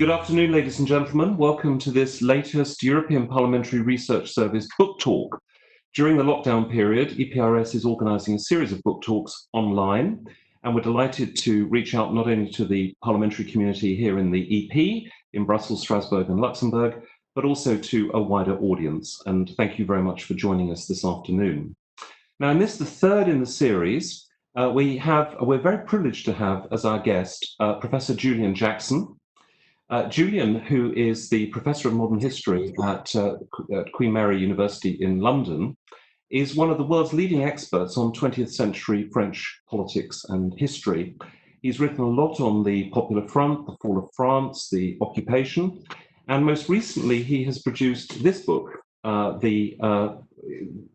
Good afternoon, ladies and gentlemen. Welcome to this latest European Parliamentary Research Service book talk. During the lockdown period, EPRS is organising a series of book talks online, and we're delighted to reach out not only to the parliamentary community here in the EP, in Brussels, Strasbourg and Luxembourg, but also to a wider audience. And thank you very much for joining us this afternoon. Now, in this, the third in the series, we're very privileged to have as our guest Professor Julian Jackson. Julian, who is the Professor of Modern History at Queen Mary University in London, is one of the world's leading experts on 20th century French politics and history. He's written a lot on the Popular Front, the fall of France, the occupation, and most recently he has produced this book, the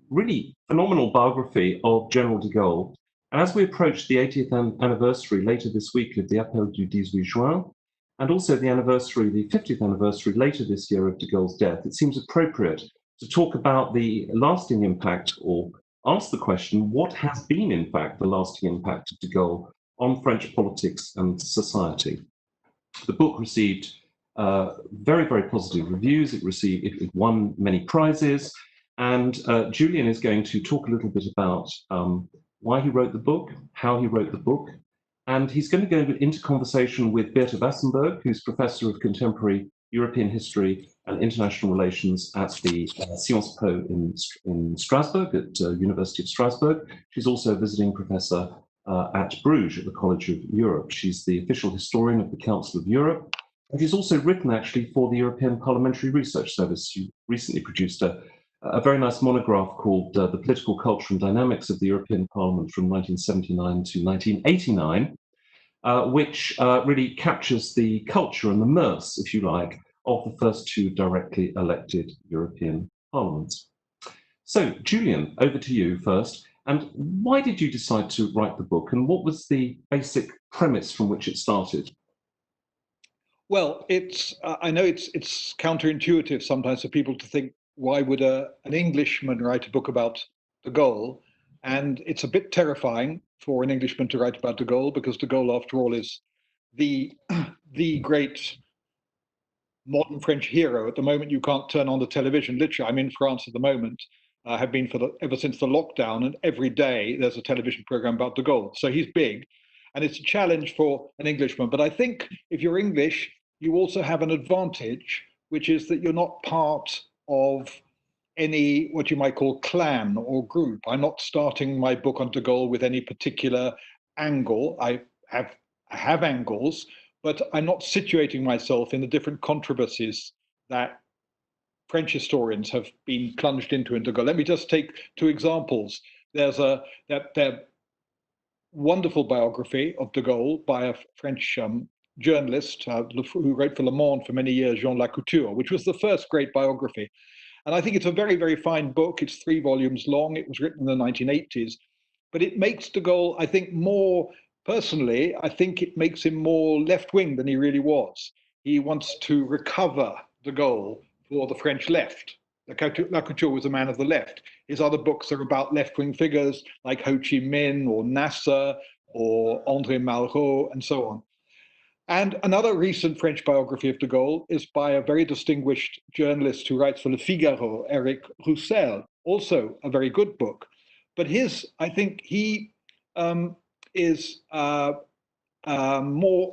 really phenomenal biography of General de Gaulle. And as we approach the 80th anniversary later this week of the Appel du 18 juin, and also the 50th anniversary later this year of de Gaulle's death, it seems appropriate to talk about the lasting impact, or ask the question, what has been in fact the lasting impact of de Gaulle on French politics and society? The book received very, very positive reviews. It won many prizes, and Julian is going to talk a little bit about why he wrote the book, how he wrote the book, and he's going to go into conversation with Birte WASSENBERG, who's Professor of Contemporary European History and International Relations at the Sciences Po in Strasbourg, at University of Strasbourg. She's also a visiting professor at Bruges at the College of Europe. She's the official historian of the Council of Europe. And she's also written actually for the European Parliamentary Research Service. She recently produced a very nice monograph called The Political Culture and Dynamics of the European Parliament from 1979 to 1989, which really captures the culture and the mœurs, if you like, of the first two directly elected European parliaments. So, Julian, over to you first. And why did you decide to write the book, and what was the basic premise from which it started? Well, I know it's counterintuitive sometimes for people to think, why would an Englishman write a book about de Gaulle? And it's a bit terrifying for an Englishman to write about de Gaulle, because de Gaulle, after all, is the great modern French hero. At the moment, you can't turn on the television. Literally, I'm in France at the moment, have been ever since the lockdown, and every day there's a television program about de Gaulle. So he's big, and it's a challenge for an Englishman. But I think if you're English, you also have an advantage, which is that you're not part of any, what you might call, clan or group. I'm not starting my book on de Gaulle with any particular angle. I have angles, but I'm not situating myself in the different controversies that French historians have been plunged into in de Gaulle. Let me just take two examples. There's that wonderful biography of de Gaulle by a French journalist who wrote for Le Monde for many years, Jean Lacouture, which was the first great biography. And I think it's a very, very fine book. It's 3 volumes long. It was written in the 1980s. But it makes de Gaulle, I think, more, personally, I think it makes him more left-wing than he really was. He wants to recover de Gaulle for the French left. Lacouture was a man of the left. His other books are about left-wing figures like Ho Chi Minh or Nasser or André Malraux and so on. And another recent French biography of de Gaulle is by a very distinguished journalist who writes for Le Figaro, Eric Roussel, also a very good book. But I think he is more,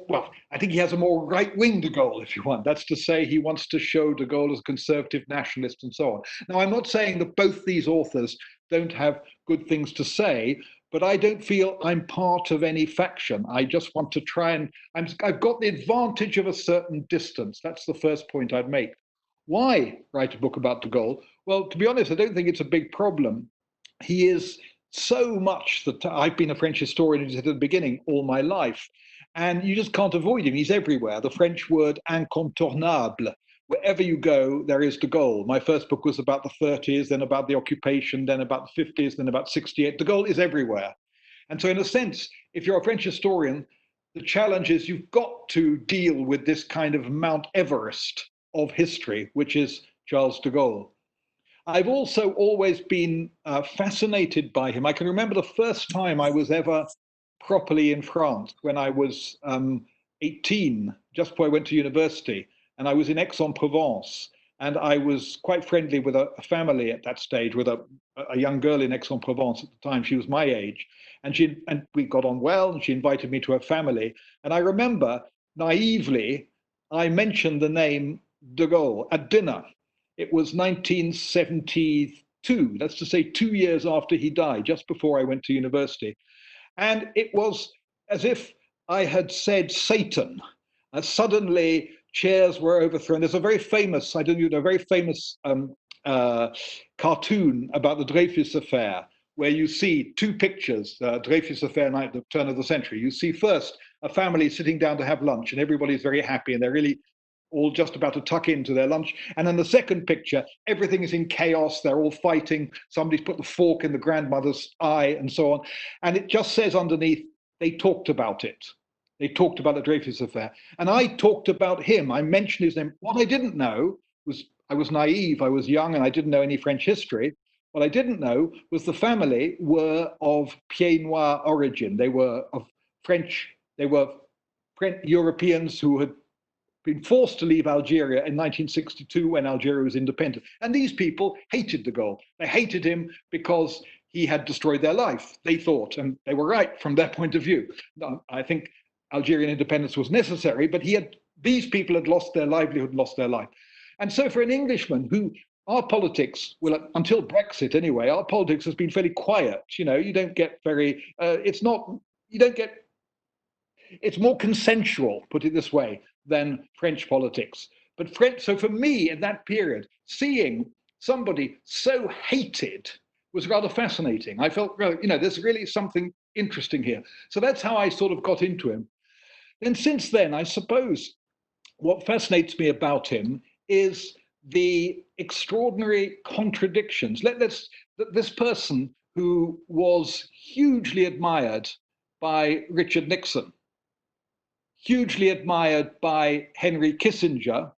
well, I think he has a more right-wing de Gaulle, if you want. That's to say, he wants to show de Gaulle as a conservative nationalist and so on. Now, I'm not saying that both these authors don't have good things to say, but I don't feel I'm part of any faction. I just want to try and, I've got the advantage of a certain distance. That's the first point I'd make. Why write a book about de Gaulle? Well, to be honest, I don't think it's a big problem. He is so much that I've been a French historian, as I said at the beginning, all my life. And you just can't avoid him. He's everywhere. The French word incontournable. Wherever you go, there is de Gaulle. My first book was about the 30s, then about the occupation, then about the 50s, then about 68. De Gaulle is everywhere. And so in a sense, if you're a French historian, the challenge is you've got to deal with this kind of Mount Everest of history, which is Charles de Gaulle. I've also always been fascinated by him. I can remember the first time I was ever properly in France, when I was 18, just before I went to university, and I was in Aix-en-Provence. And I was quite friendly with a family at that stage, with a young girl in Aix-en-Provence at the time. She was my age, and we got on well, and she invited me to her family. And I remember naively, I mentioned the name de Gaulle at dinner. It was 1972, that's to say 2 years after he died, just before I went to university. And it was as if I had said Satan. Suddenly, chairs were overthrown. There's a very famous, I don't know, very famous cartoon about the Dreyfus affair, where you see two pictures, Dreyfus affair night at the turn of the century. You see first a family sitting down to have lunch, and everybody's very happy, and they're really all just about to tuck into their lunch. And then the second picture, everything is in chaos. They're all fighting. Somebody's put the fork in the grandmother's eye, and so on. And it just says underneath, they talked about it. They talked about the Dreyfus affair. And I talked about him. I mentioned his name. What I didn't know was, I was naive, I was young, and I didn't know any French history. What I didn't know was the family were of Pied Noir origin. They were of French, they were French Europeans who had been forced to leave Algeria in 1962 when Algeria was independent. And these people hated de Gaulle. They hated him because he had destroyed their life, they thought, and they were right from their point of view. I think Algerian independence was necessary, but these people had lost their livelihood, lost their life. And so for an Englishman who, our politics, well, until Brexit anyway, our politics has been fairly quiet. You know, you don't get very, it's more consensual, put it this way, than French politics. But so for me in that period, seeing somebody so hated was rather fascinating. I felt, you know, there's really something interesting here. So that's how I sort of got into him. And since then, I suppose what fascinates me about him is the extraordinary contradictions. This person who was hugely admired by Richard Nixon, hugely admired by Henry Kissinger,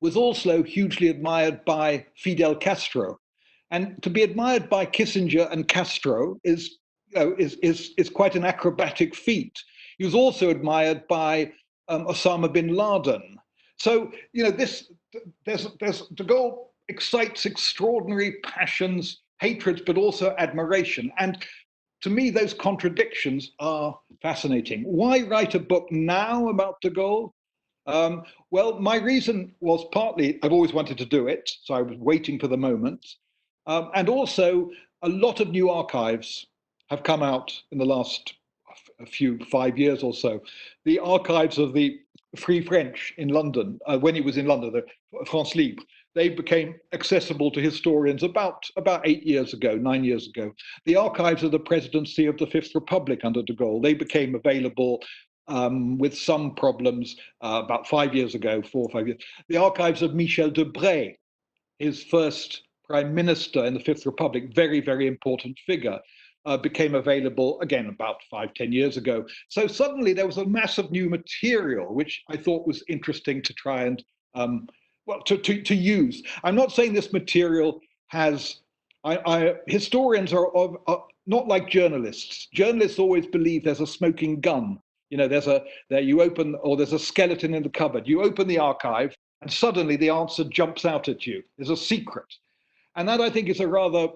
was also hugely admired by Fidel Castro. And to be admired by Kissinger and Castro is quite an acrobatic feat. He was also admired by Osama bin Laden. So, you know, de Gaulle excites extraordinary passions, hatreds, but also admiration. And to me, those contradictions are fascinating. Why write a book now about de Gaulle? Well, my reason was partly I've always wanted to do it, so I was waiting for the moment. And also, a lot of new archives have come out in the last 5 years or so. The archives of the Free French in London, when he was in London, the France Libre, they became accessible to historians about 9 years ago. The archives of the presidency of the Fifth Republic under de Gaulle, they became available with some problems about 5 years ago, 4 or 5 years. The archives of Michel Debré, his first prime minister in the Fifth Republic, very, very important figure, became available again about 5-10 years ago. So suddenly there was a mass of new material, which I thought was interesting to try and, to use. I'm not saying this material has, historians are not like journalists. Journalists always believe there's a smoking gun. You know, there's a skeleton in the cupboard. You open the archive and suddenly the answer jumps out at you. There's a secret. And that, I think, is a rather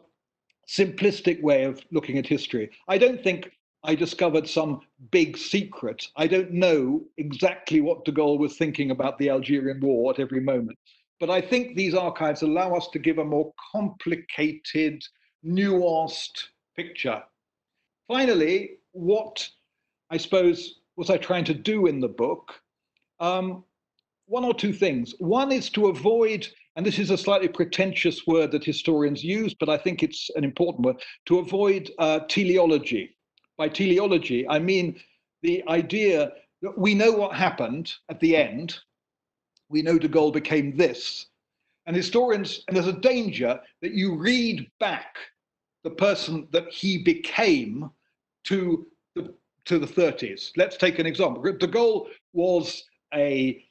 simplistic way of looking at history. I don't think I discovered some big secret. I don't know exactly what de Gaulle was thinking about the Algerian War at every moment. But I think these archives allow us to give a more complicated, nuanced picture. Finally, what I suppose was I trying to do in the book? One or two things. One is to avoid, and this is a slightly pretentious word that historians use, but I think it's an important word, to avoid teleology. By teleology, I mean the idea that we know what happened at the end. We know de Gaulle became this. And historians, and there's a danger that you read back the person that he became to the 30s. Let's take an example. De Gaulle was the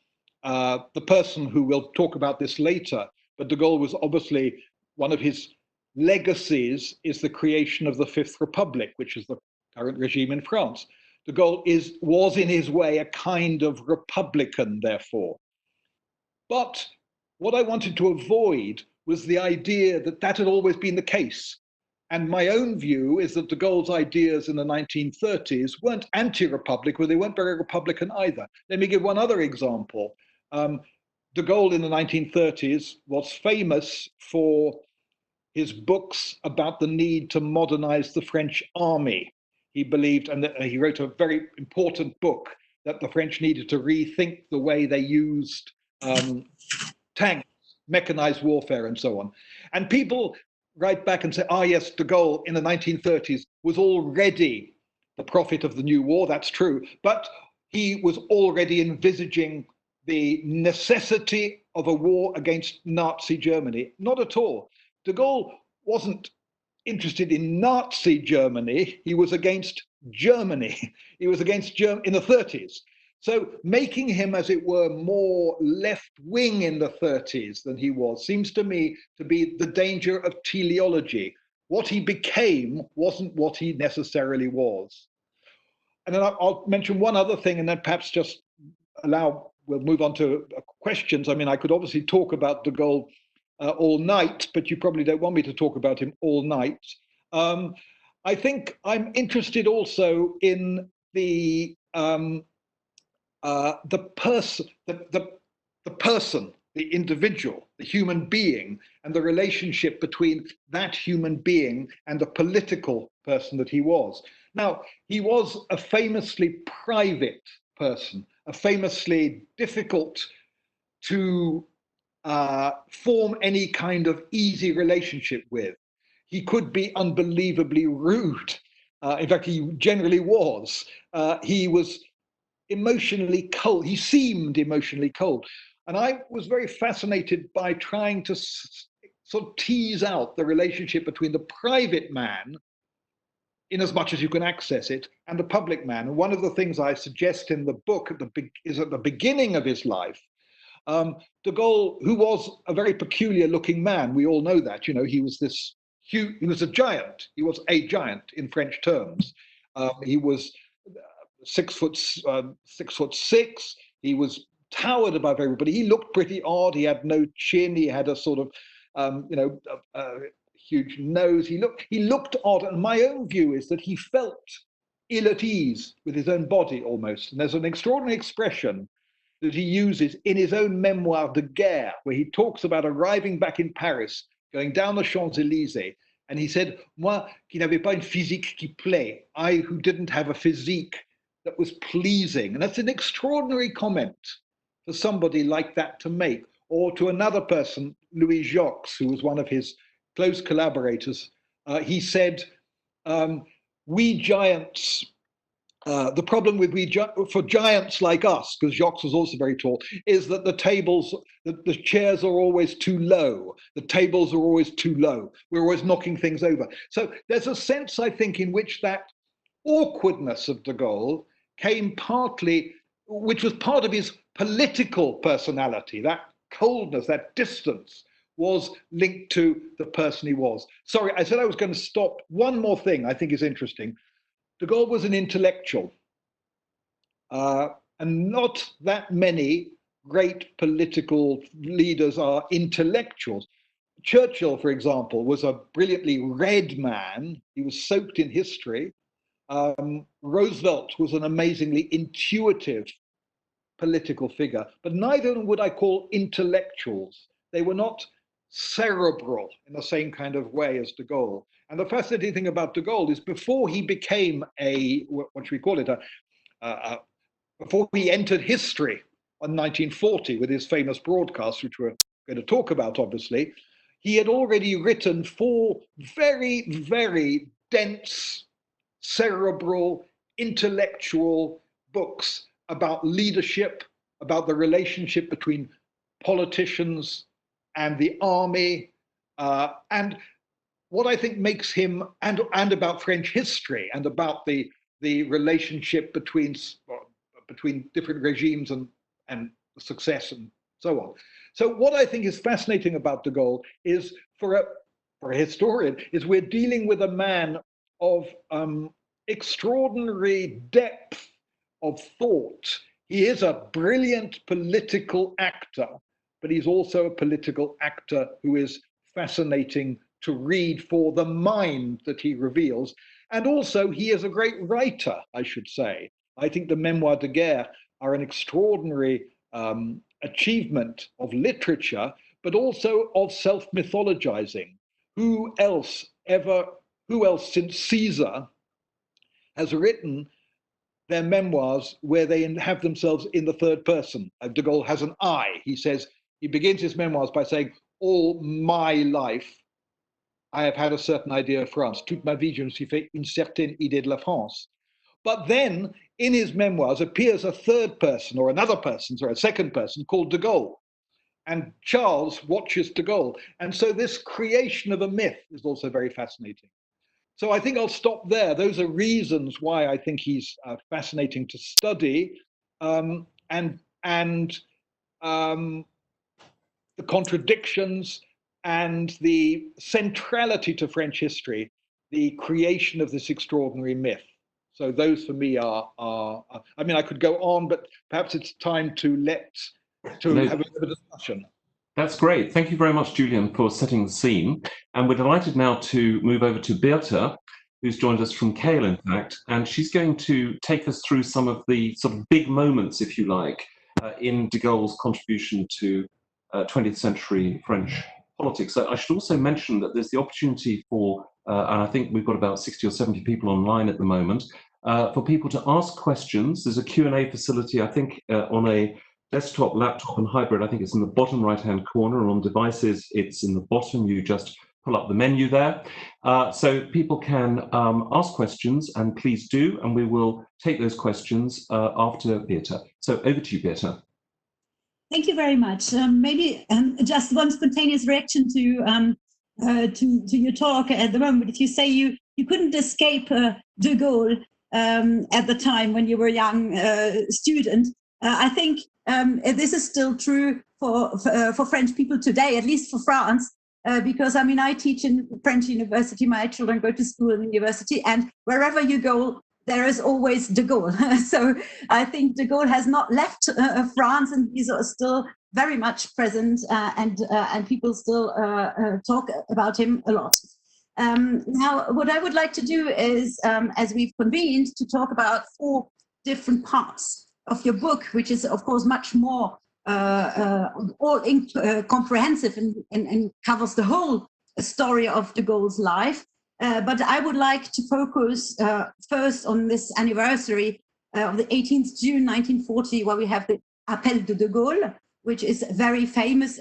person who, we'll talk about this later, but de Gaulle was obviously, one of his legacies is the creation of the Fifth Republic, which is the current regime in France. De Gaulle was in his way a kind of republican, therefore. But what I wanted to avoid was the idea that that had always been the case. And my own view is that de Gaulle's ideas in the 1930s weren't anti-republic, but they weren't very republican either. Let me give one other example. De Gaulle in the 1930s was famous for his books about the need to modernize the French army. He believed, and he wrote a very important book, that the French needed to rethink the way they used tanks, mechanized warfare, and so on. And people write back and say, ah, yes, de Gaulle in the 1930s was already the prophet of the new war. That's true. But he was already envisaging the necessity of a war against Nazi Germany. Not at all. De Gaulle wasn't interested in Nazi Germany. He was against Germany. He was against Germany in the 30s. So making him, as it were, more left-wing in the 30s than he was seems to me to be the danger of teleology. What he became wasn't what he necessarily was. And then I'll mention one other thing, and then perhaps just we'll move on to questions. I mean, I could obviously talk about de Gaulle all night, but you probably don't want me to talk about him all night. I think I'm interested also in the person, the individual, the human being, and the relationship between that human being and the political person that he was. Now, he was a famously private person, a famously difficult to form any kind of easy relationship with. He could be unbelievably rude. In fact, he generally was. He was emotionally cold. He seemed emotionally cold. And I was very fascinated by trying to sort of tease out the relationship between the private man, in as much as you can access it, and the public man. And one of the things I suggest in the book is at the beginning of his life, de Gaulle, who was a very peculiar looking man, we all know that, you know, he was a giant. He was a giant in French terms. He was 6'6". He was towered above everybody. He looked pretty odd. He had no chin. He had a sort of, huge nose. He looked odd. And my own view is that he felt ill at ease with his own body almost. And there's an extraordinary expression that he uses in his own memoir de guerre, where he talks about arriving back in Paris, going down the Champs-Élysées, and he said, moi qui n'avais pas une physique qui plaît, I who didn't have a physique that was pleasing. And that's an extraordinary comment for somebody like that to make. Or to another person, Louis Jacques, who was one of his close collaborators, he said, we giants, the problem with for giants like us, because Jacques was also very tall, is that the chairs are always too low. The tables are always too low. We're always knocking things over. So there's a sense, I think, in which that awkwardness of de Gaulle came partly, which was part of his political personality, that coldness, that distance, was linked to the person he was. Sorry, I said I was going to stop. One more thing I think is interesting. De Gaulle was an intellectual, and not that many great political leaders are intellectuals. Churchill, for example, was a brilliantly read man. He was soaked in history. Roosevelt was an amazingly intuitive political figure, but neither of them would I call intellectuals. They were not cerebral in the same kind of way as de Gaulle. And the fascinating thing about de Gaulle is before he became what should we call it, before he entered history in 1940 with his famous broadcast, which we're going to talk about, obviously, he had already written 4 very, very dense, cerebral, intellectual books about leadership, about the relationship between politicians and the army, and what I think makes him, and about French history, and about the relationship between different regimes and success and so on. So what I think is fascinating about de Gaulle is, for a historian, is we're dealing with a man of extraordinary depth of thought. He is a brilliant political actor, but he's also a political actor who is fascinating to read for the mind that he reveals. And also, he is a great writer, I should say. I think the Memoirs de Guerre are an extraordinary achievement of literature, but also of self-mythologizing. Who else since Caesar has written their memoirs where they have themselves in the third person? De Gaulle has an I. He begins his memoirs by saying, all my life, I have had a certain idea of France. Toute ma vie, je me suis fait une certaine idée de la France. But then in his memoirs appears a third person or another person, or a second person called de Gaulle. And Charles watches de Gaulle. And so this creation of a myth is also very fascinating. So I think I'll stop there. Those are reasons why I think he's fascinating to study, and the contradictions and the centrality to French history, the creation of this extraordinary myth. So those for me are I mean, I could go on, but perhaps it's time to have a bit of a discussion. That's great. Thank you very much, Julian, for setting the scene. And we're delighted now to move over to Birte, who's joined us from Kale, in fact, and she's going to take us through some of the sort of big moments, if you like, in de Gaulle's contribution to 20th century French politics. I should also mention that there's the opportunity for, and I think we've got about 60 or 70 people online at the moment, for people to ask questions. There's a Q&A facility, I think, on a desktop, laptop and hybrid. I think it's in the bottom right-hand corner, and on devices, it's in the bottom. You just pull up the menu there. So people can ask questions, and please do, and we will take those questions after Birte. So over to you, Birte. Thank you very much. Maybe just one spontaneous reaction to your talk at the moment. If you say you couldn't escape de Gaulle at the time when you were a young student, I think this is still true for French people today, at least for France, because I mean, I teach in French university, my children go to school in university, and wherever you go, there is always de Gaulle. So I think de Gaulle has not left France, and he's still very much present, and people still talk about him a lot. Now, what I would like to do is, as we've convened, to talk about 4 different parts of your book, which is, of course, much more comprehensive and covers the whole story of de Gaulle's life. But I would like to focus first on this anniversary of the 18th June 1940, where we have the Appel de Gaulle, which is a very famous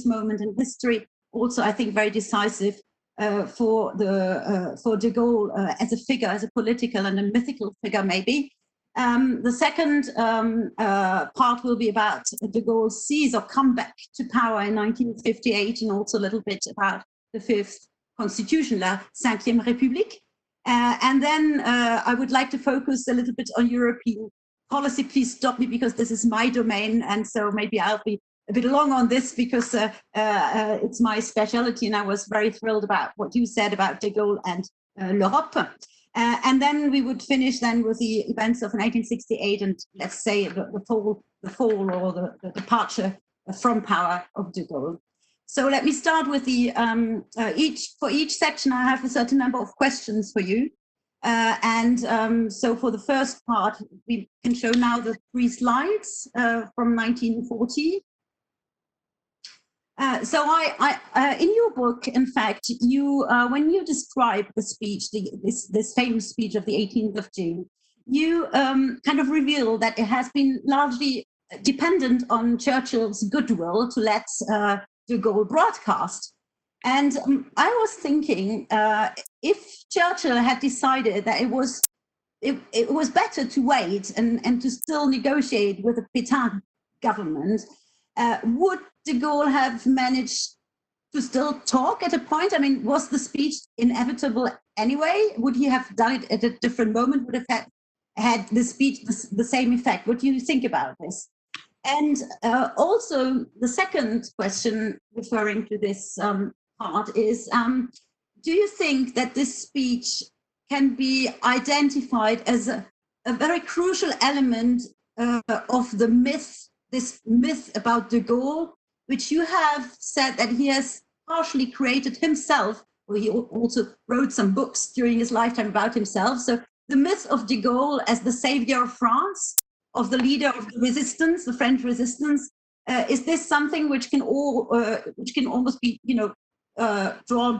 moment in history. Also, I think very decisive for de Gaulle as a figure, as a political and a mythical figure, maybe. The second part will be about de Gaulle's seize or comeback to power in 1958, and also a little bit about the 5th Constitution, La Cinquième République. And then I would like to focus a little bit on European policy. Please stop me, because this is my domain, and so maybe I'll be a bit long on this, because it's my specialty, and I was very thrilled about what you said about de Gaulle and l'Europe. And then we would finish then with the events of 1968, and let's say the fall or the departure from power of de Gaulle. So let me start with the for each section I have a certain number of questions for you, so for the first part we can show now the 3 slides from 1940. So in your book, in fact, you when you describe the speech, this famous speech of the 18th of June, you kind of reveal that it has been largely dependent on Churchill's goodwill to let de Gaulle broadcast. And I was thinking, if Churchill had decided that it was better to wait and to still negotiate with the Pétain government, would de Gaulle have managed to still talk at a point? I mean, was the speech inevitable anyway? Would he have done it at a different moment? Would have had the speech the same effect? What do you think about this? And also, the second question referring to this part is, do you think that this speech can be identified as a very crucial element of the myth, this myth about de Gaulle, which you have said that he has partially created himself, or he also wrote some books during his lifetime about himself. So the myth of de Gaulle as the savior of France, of the leader of the resistance, the French resistance, is this something which can almost be, drawn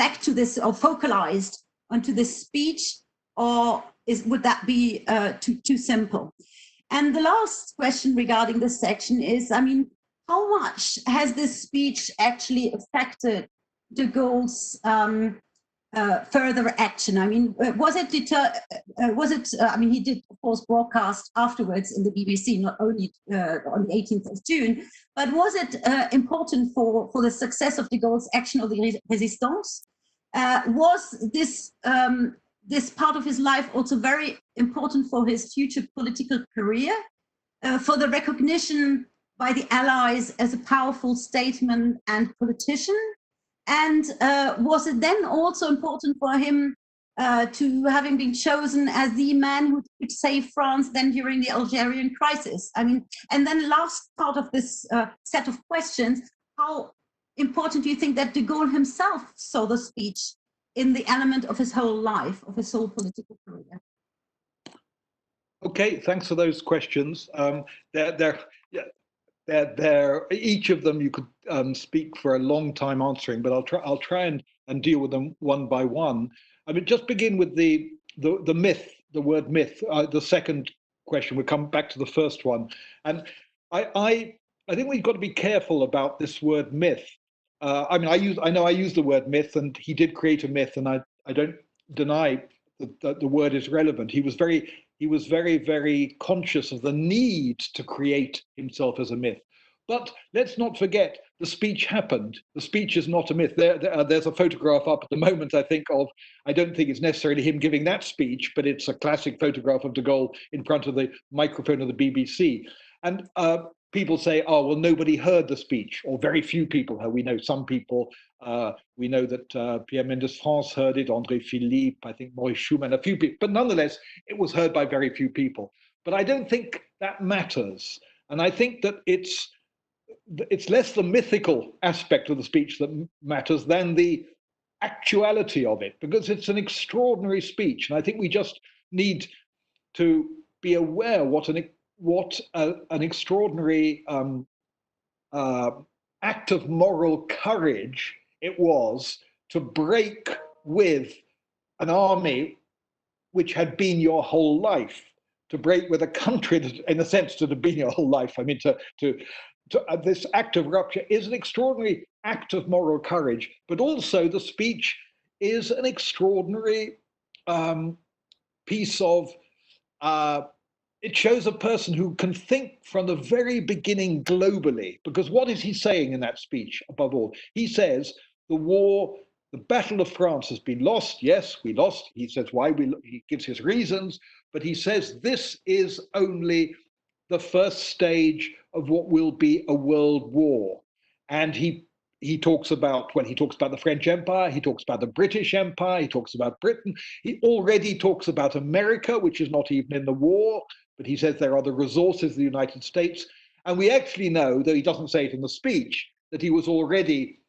back to this, or focalized onto this speech, or would that be too simple? And the last question regarding this section is, I mean, how much has this speech actually affected de Gaulle's further action? I mean, was it, I mean, he did, of course, broadcast afterwards in the BBC, not only on the 18th of June, but was it important for the success of de Gaulle's action of the resistance? Was this, this part of his life also very important for his future political career, for the recognition by the Allies as a powerful statesman and politician? And was it then also important for him to having been chosen as the man who could save France then during the Algerian crisis? I mean, and then last part of this set of questions, how important do you think that de Gaulle himself saw the speech in the element of his whole life, of his whole political career? Okay, thanks for those questions. Each of them you could speak for a long time answering, but I'll try and deal with them one by one. I mean, just begin with the myth, the word myth. The second question, we'll come back to the first one, and I think we've got to be careful about this word myth. I mean, I know I use the word myth, and he did create a myth, and I don't deny that the word is relevant. He was very, very conscious of the need to create himself as a myth. But let's not forget, the speech happened. The speech is not a myth. There's a photograph up at the moment, I think, of, I don't think it's necessarily him giving that speech, but it's a classic photograph of de Gaulle in front of the microphone of the BBC. And people say, oh, well, nobody heard the speech, or very few people heard. We know some people, we know that Pierre Mendès France heard it, André Philippe, I think Maurice Schumann, a few people, but nonetheless, it was heard by very few people. But I don't think that matters. And I think that it's less the mythical aspect of the speech that matters than the actuality of it, because it's an extraordinary speech. And I think we just need to be aware what an extraordinary act of moral courage it was to break with an army which had been your whole life, to break with a country that, in a sense, that had been your whole life. I mean, this act of rupture is an extraordinary act of moral courage, but also the speech is an extraordinary piece of, it shows a person who can think from the very beginning globally, because what is he saying in that speech above all? He says the Battle of France has been lost. Yes, we lost. He says why he gives his reasons, but he says this is only the first stage of what will be a world war. And he talks about, when he talks about the French Empire, he talks about the British Empire, he talks about Britain. He already talks about America, which is not even in the war, but he says there are the resources of the United States. And we actually know, though he doesn't say it in the speech, that he was already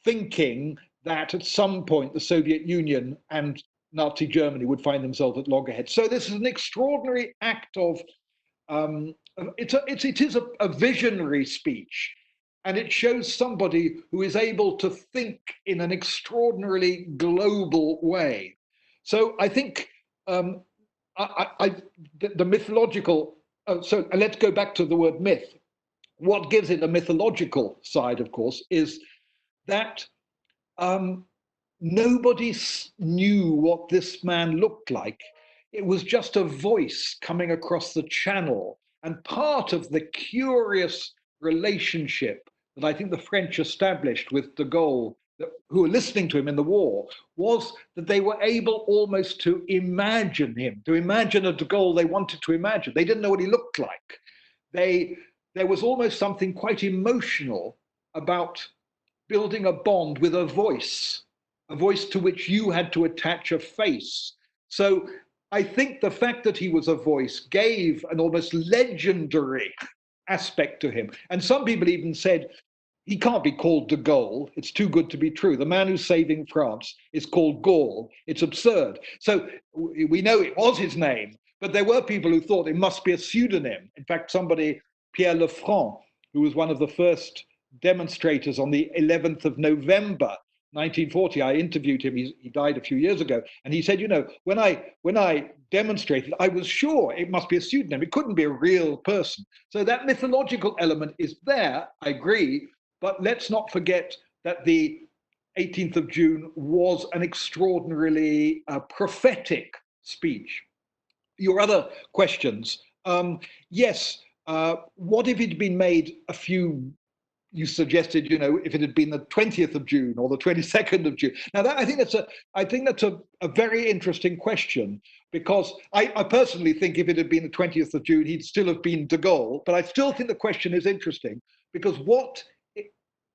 thinking that at some point the Soviet Union and Nazi Germany would find themselves at loggerheads. So this is an extraordinary act of, it is a visionary speech, and it shows somebody who is able to think in an extraordinarily global way. So I think the mythological, so let's go back to the word myth. What gives it a mythological side, of course, is that nobody knew what this man looked like. It was just a voice coming across the channel. And part of the curious relationship that I think the French established with de Gaulle, who were listening to him in the war, was that they were able almost to imagine him, to imagine a de Gaulle they wanted to imagine. They didn't know what he looked like. There was almost something quite emotional about building a bond with a voice. a voice to which you had to attach a face. So I think the fact that he was a voice gave an almost legendary aspect to him. And some people even said, he can't be called de Gaulle. It's too good to be true. The man who's saving France is called Gaulle. It's absurd. So we know it was his name, but there were people who thought it must be a pseudonym. In fact, somebody, Pierre Lefranc, who was one of the first demonstrators on the 11th of November, 1940, I interviewed him. He died a few years ago, and he said, you know, when I demonstrated, I was sure it must be a pseudonym. It couldn't be a real person. So that mythological element is there, I agree, but let's not forget that the 18th of June was an extraordinarily prophetic speech. Your other questions, yes, what if it'd been made a few, you suggested, you know, if it had been the 20th of June or the 22nd of June. Now, I think that's a very interesting question, because I personally think if it had been the 20th of June, he'd still have been de Gaulle. But I still think the question is interesting, because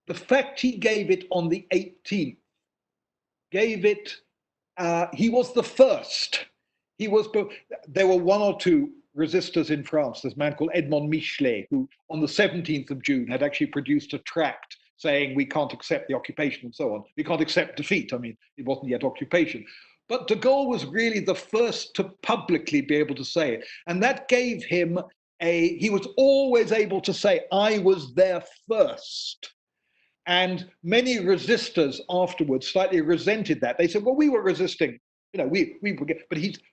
the fact he gave it on the 18th gave it, he was the first. There were one or two resistors in France. There's a man called Edmond Michelet, who on the 17th of June had actually produced a tract saying we can't accept the occupation and so on. We can't accept defeat. I mean, it wasn't yet occupation. But de Gaulle was really the first to publicly be able to say it. And that gave him he was always able to say, I was there first. And many resistors afterwards slightly resented that. They said, well, we were resisting, you know,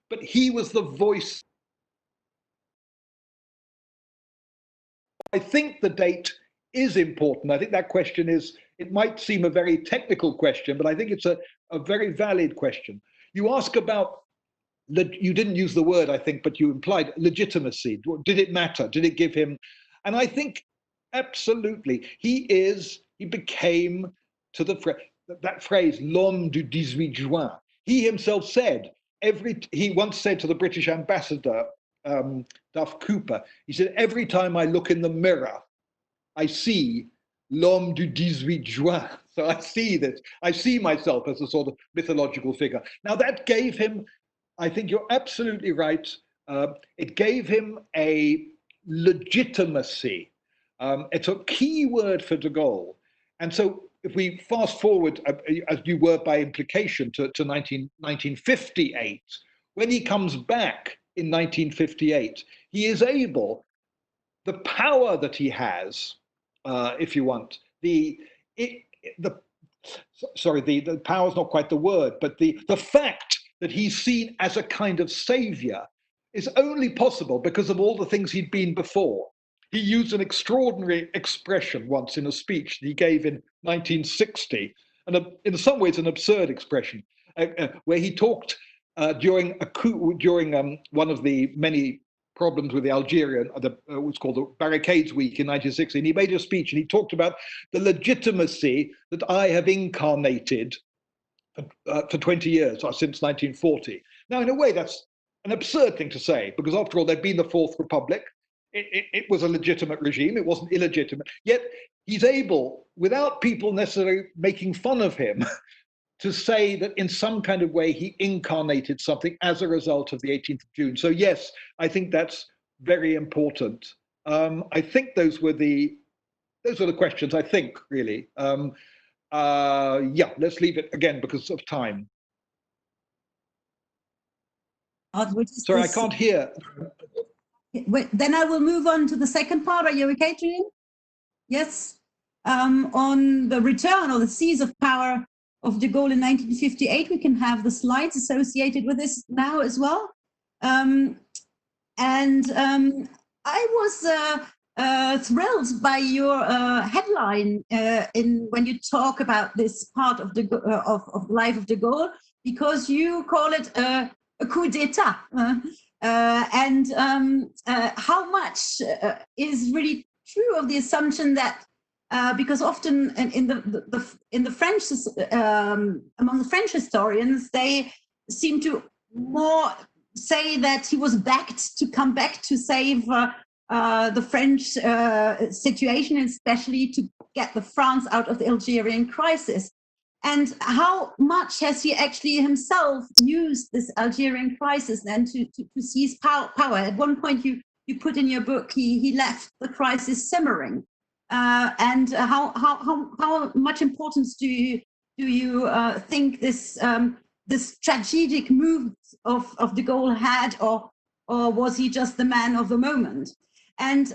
but he was the voice. I think the date is important. I think that question it might seem a very technical question, but I think it's a very valid question. You ask about, you didn't use the word, I think, but you implied legitimacy. Did it matter? Did it give him? And I think absolutely. He became, to that phrase, l'homme du 18 juin. He himself said, he once said to the British ambassador, Duff Cooper, he said, every time I look in the mirror, I see l'homme du 18 juin. So I see this, I see myself as a sort of mythological figure. Now that gave him, I think you're absolutely right, it gave him a legitimacy. It's a key word for de Gaulle. And so if we fast forward, as you were by implication, to 1958, when he comes back in 1958, he is able, the power that he has, if you want, the power is not quite the word, but the fact that he's seen as a kind of savior is only possible because of all the things he'd been before. He used an extraordinary expression once in a speech that he gave in 1960, and in some ways an absurd expression, where he talked during a coup, during one of the many problems with the Algerian, what's called the Barricades Week in 1960, and he made a speech and he talked about the legitimacy that I have incarnated for 20 years, or since 1940. Now, in a way, that's an absurd thing to say, because after all, there'd been the Fourth Republic. It was a legitimate regime, it wasn't illegitimate. Yet he's able, without people necessarily making fun of him, to say that in some kind of way he incarnated something as a result of the 18th of June. So yes, I think that's very important. I think those were the questions, I think, really. Yeah, let's leave it again because of time. Sorry, I can't hear. Wait, then I will move on to the second part. Are you okay, Julian? Yes. On the return or the seize of power of de Gaulle in 1958, we can have the slides associated with this now as well. I was thrilled by your headline when you talk about this part of the of life of de Gaulle, because you call it a coup d'etat. How much is really true of the assumption that because often in the French among the French historians, they seem to more say that he was backed to come back to save the French situation, especially to get the France out of the Algerian crisis. And how much has he actually himself used this Algerian crisis then to seize power? At one point you put in your book, he left the crisis simmering. And how much importance do you think this strategic move of de Gaulle had, or was he just the man of the moment? And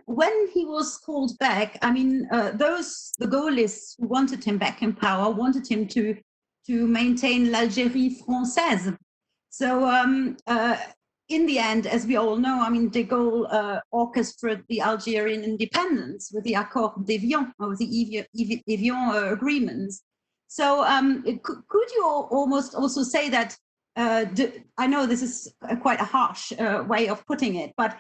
when he was called back, I mean, the Gaullists who wanted him back in power wanted him to maintain l'Algérie française. So in the end, as we all know, I mean, de Gaulle orchestrated the Algerian independence with the Accord d'Évian, or the Évian agreements. So could you almost also say that, I know this is quite a harsh way of putting it, but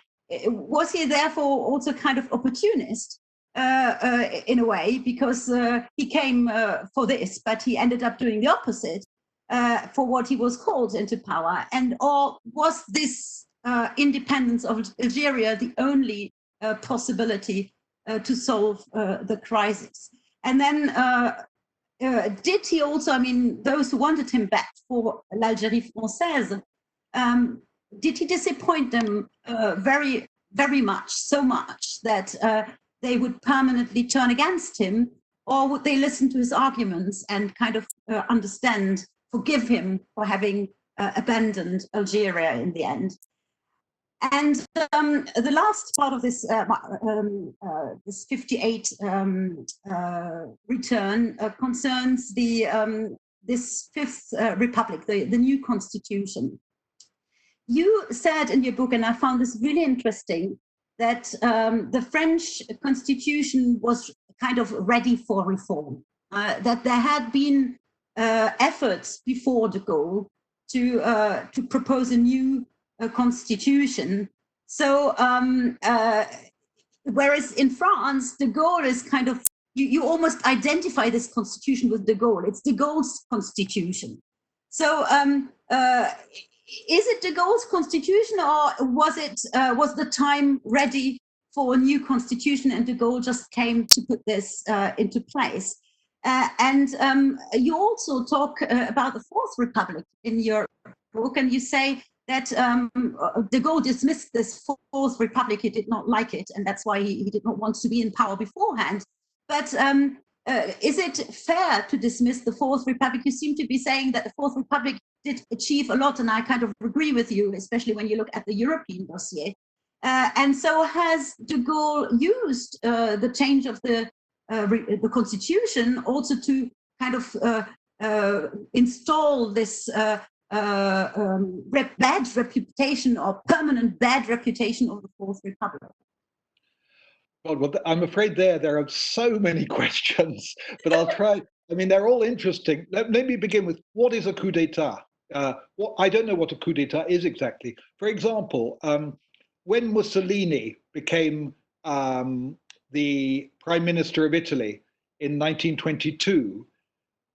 was he therefore also kind of opportunist in a way, because he came for this, but he ended up doing the opposite for what he was called into power? And or was this independence of Algeria the only possibility to solve the crisis? And then did he also, I mean, those who wanted him back for l'Algérie française, did he disappoint them very, very much, so much that they would permanently turn against him? Or would they listen to his arguments and kind of understand, forgive him for having abandoned Algeria in the end? And the last part of this this 58 return concerns this Fifth Republic, the new constitution. You said in your book, and I found this really interesting, that the French constitution was kind of ready for reform, that there had been efforts before de Gaulle to propose a new constitution. So whereas in France, de Gaulle is kind of, you almost identify this constitution with de Gaulle. It's de Gaulle's constitution. So is it de Gaulle's constitution, or was the time ready for a new constitution and de Gaulle just came to put this into place? And you also talk about the Fourth Republic in your book, and you say that de Gaulle dismissed this Fourth Republic. He did not like it, and that's why he did not want to be in power beforehand. But is it fair to dismiss the Fourth Republic? You seem to be saying that the Fourth Republic did achieve a lot, and I kind of agree with you, especially when you look at the European dossier. And so has de Gaulle used the change of the constitution also to kind of install this bad reputation, or permanent bad reputation, of the Fourth Republic? Well, I'm afraid there are so many questions, but I'll try. I mean, they're all interesting. Let me begin with, what is a coup d'etat? I don't know what a coup d'etat is exactly. For example, when Mussolini became the Prime Minister of Italy in 1922,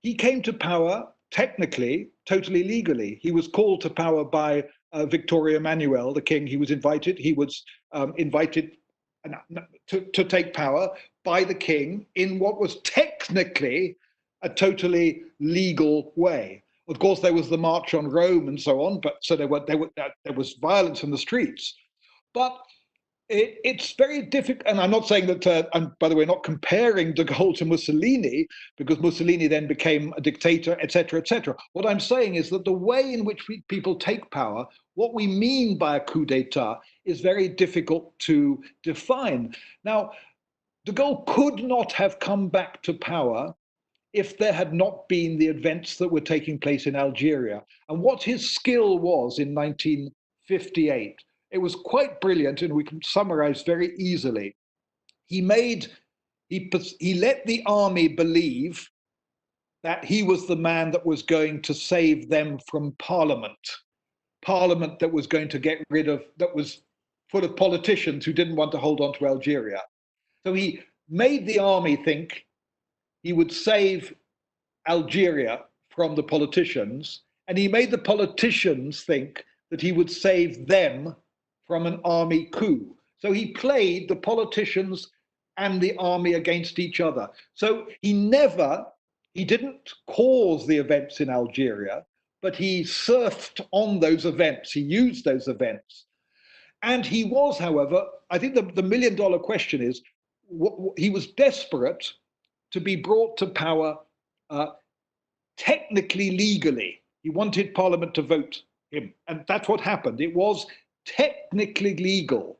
he came to power technically, totally legally. He was called to power by Victor Emmanuel, the king. He was invited to take power by the king in what was technically a totally legal way. Of course, there was the March on Rome and so on, but so there was violence in the streets. But it's very difficult, and I'm not saying that, and by the way, not comparing de Gaulle to Mussolini, because Mussolini then became a dictator, etc., etc. What I'm saying is that the way in which people take power, what we mean by a coup d'etat, is very difficult to define. Now, de Gaulle could not have come back to power if there had not been the events that were taking place in Algeria. And what his skill was in 1958, it was quite brilliant, and we can summarize very easily. He let the army believe that he was the man that was going to save them from Parliament that was going to get rid of, that was full of politicians who didn't want to hold on to Algeria. So he made the army think he would save Algeria from the politicians, and he made the politicians think that he would save them from an army coup. So he played the politicians and the army against each other. So he never he didn't cause the events in Algeria, but he surfed on those events. He used those events. And he was, however, I think the million-dollar question is, he was desperate to be brought to power technically legally. He wanted Parliament to vote him, and that's what happened. It was technically legal.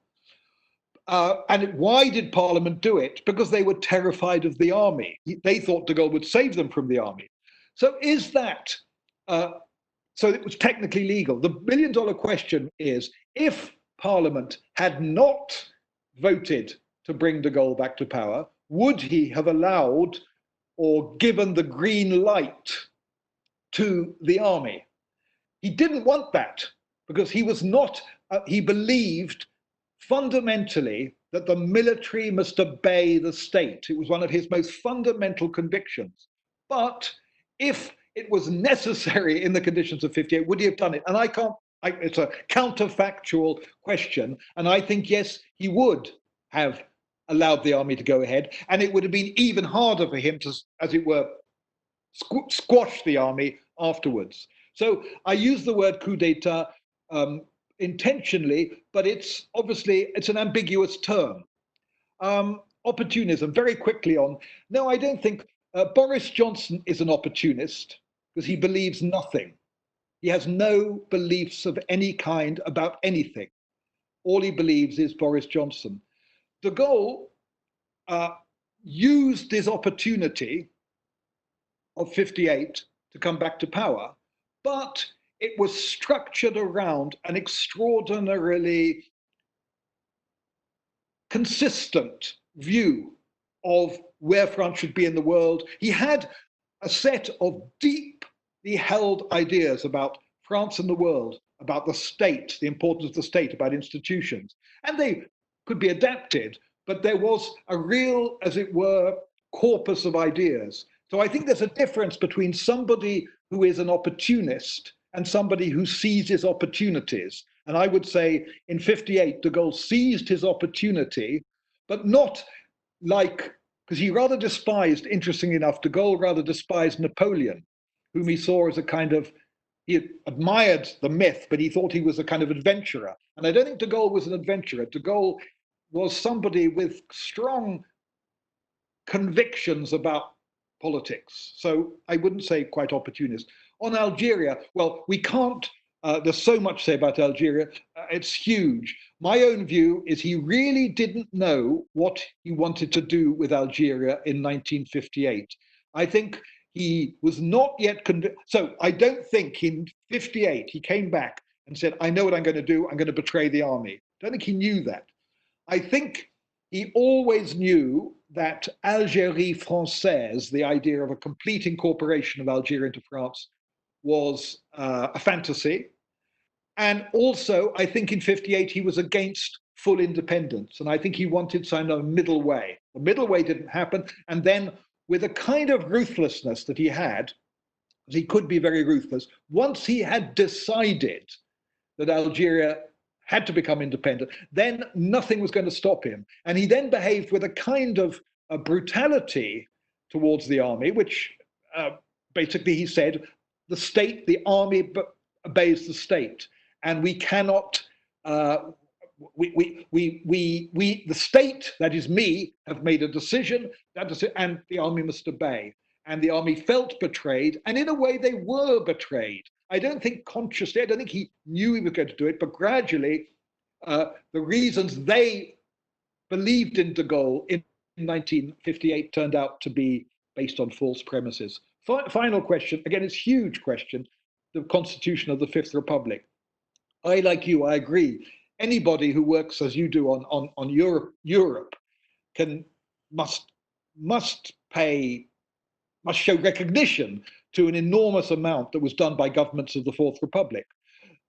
And why did Parliament do it? Because they were terrified of the army. They thought de Gaulle would save them from the army. So is that, so it was technically legal. The million-dollar question is, if Parliament had not voted to bring de Gaulle back to power, would he have allowed or given the green light to the army? He didn't want that because he was not, he believed fundamentally that the military must obey the state. It was one of his most fundamental convictions. But if it was necessary in the conditions of 58, would he have done it? And it's a counterfactual question. And I think, yes, he would have allowed the army to go ahead. And it would have been even harder for him to, as it were, squash the army afterwards. So I use the word coup d'etat intentionally, but it's obviously, it's an ambiguous term. Opportunism, very quickly on. No, I don't think Boris Johnson is an opportunist because he believes nothing. He has no beliefs of any kind about anything. All he believes is Boris Johnson. De Gaulle used his opportunity of 58 to come back to power, but it was structured around an extraordinarily consistent view of where France should be in the world. He had a set of deeply held ideas about France and the world, about the state, the importance of the state, about institutions. And they could be adapted, but there was a real, as it were, corpus of ideas. So I think there's a difference between somebody who is an opportunist and somebody who seizes opportunities. And I would say in 58, de Gaulle seized his opportunity, but not like, because he rather despised, interestingly enough, de Gaulle rather despised Napoleon, whom he saw as a kind of, he admired the myth, but he thought he was a kind of adventurer. And I don't think de Gaulle was an adventurer. De Gaulle was somebody with strong convictions about politics. So I wouldn't say quite opportunist. On Algeria, well, we can't, there's so much to say about Algeria. It's huge. My own view is he really didn't know what he wanted to do with Algeria in 1958. I think he was not yet convinced. So I don't think in 58 he came back and said, I know what I'm going to do. I'm going to betray the army. I don't think he knew that. I think he always knew that Algérie française, the idea of a complete incorporation of Algeria into France, was a fantasy. And also, I think in 58, he was against full independence. And I think he wanted some of a middle way. The middle way didn't happen. And then with a kind of ruthlessness that he had, he could be very ruthless, once he had decided that Algeria had to become independent, then nothing was going to stop him. And he then behaved with a kind of a brutality towards the army, which basically he said, the state, the army obeys the state. And we cannot, the state, that is me, have made a decision, and the army must obey. And the army felt betrayed, and in a way they were betrayed. I don't think consciously, I don't think he knew he was going to do it, but gradually the reasons they believed in de Gaulle in 1958 turned out to be based on false premises. Final question, again, it's a huge question, the constitution of the Fifth Republic. I, like you, I agree. Anybody who works as you do on Europe must show recognition to an enormous amount that was done by governments of the Fourth Republic.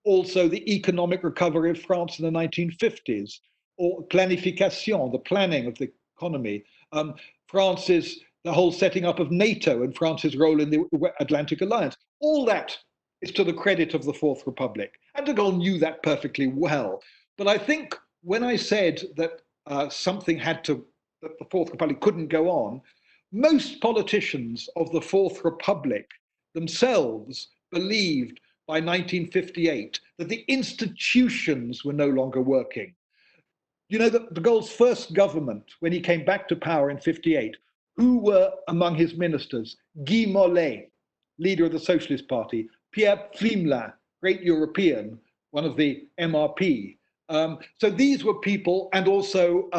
Also, the economic recovery of France in the 1950s, or planification, the planning of the economy. France's, the whole setting up of NATO and France's role in the Atlantic Alliance. All that is to the credit of the Fourth Republic. And de Gaulle knew that perfectly well. But I think when I said that something had to, that the Fourth Republic couldn't go on, most politicians of the Fourth Republic themselves believed by 1958 that the institutions were no longer working. You know, de Gaulle's first government, when he came back to power in 58, who were among his ministers? Guy Mollet, leader of the Socialist Party, Pierre Pflimlin, great European, one of the MRP. So these were people, and also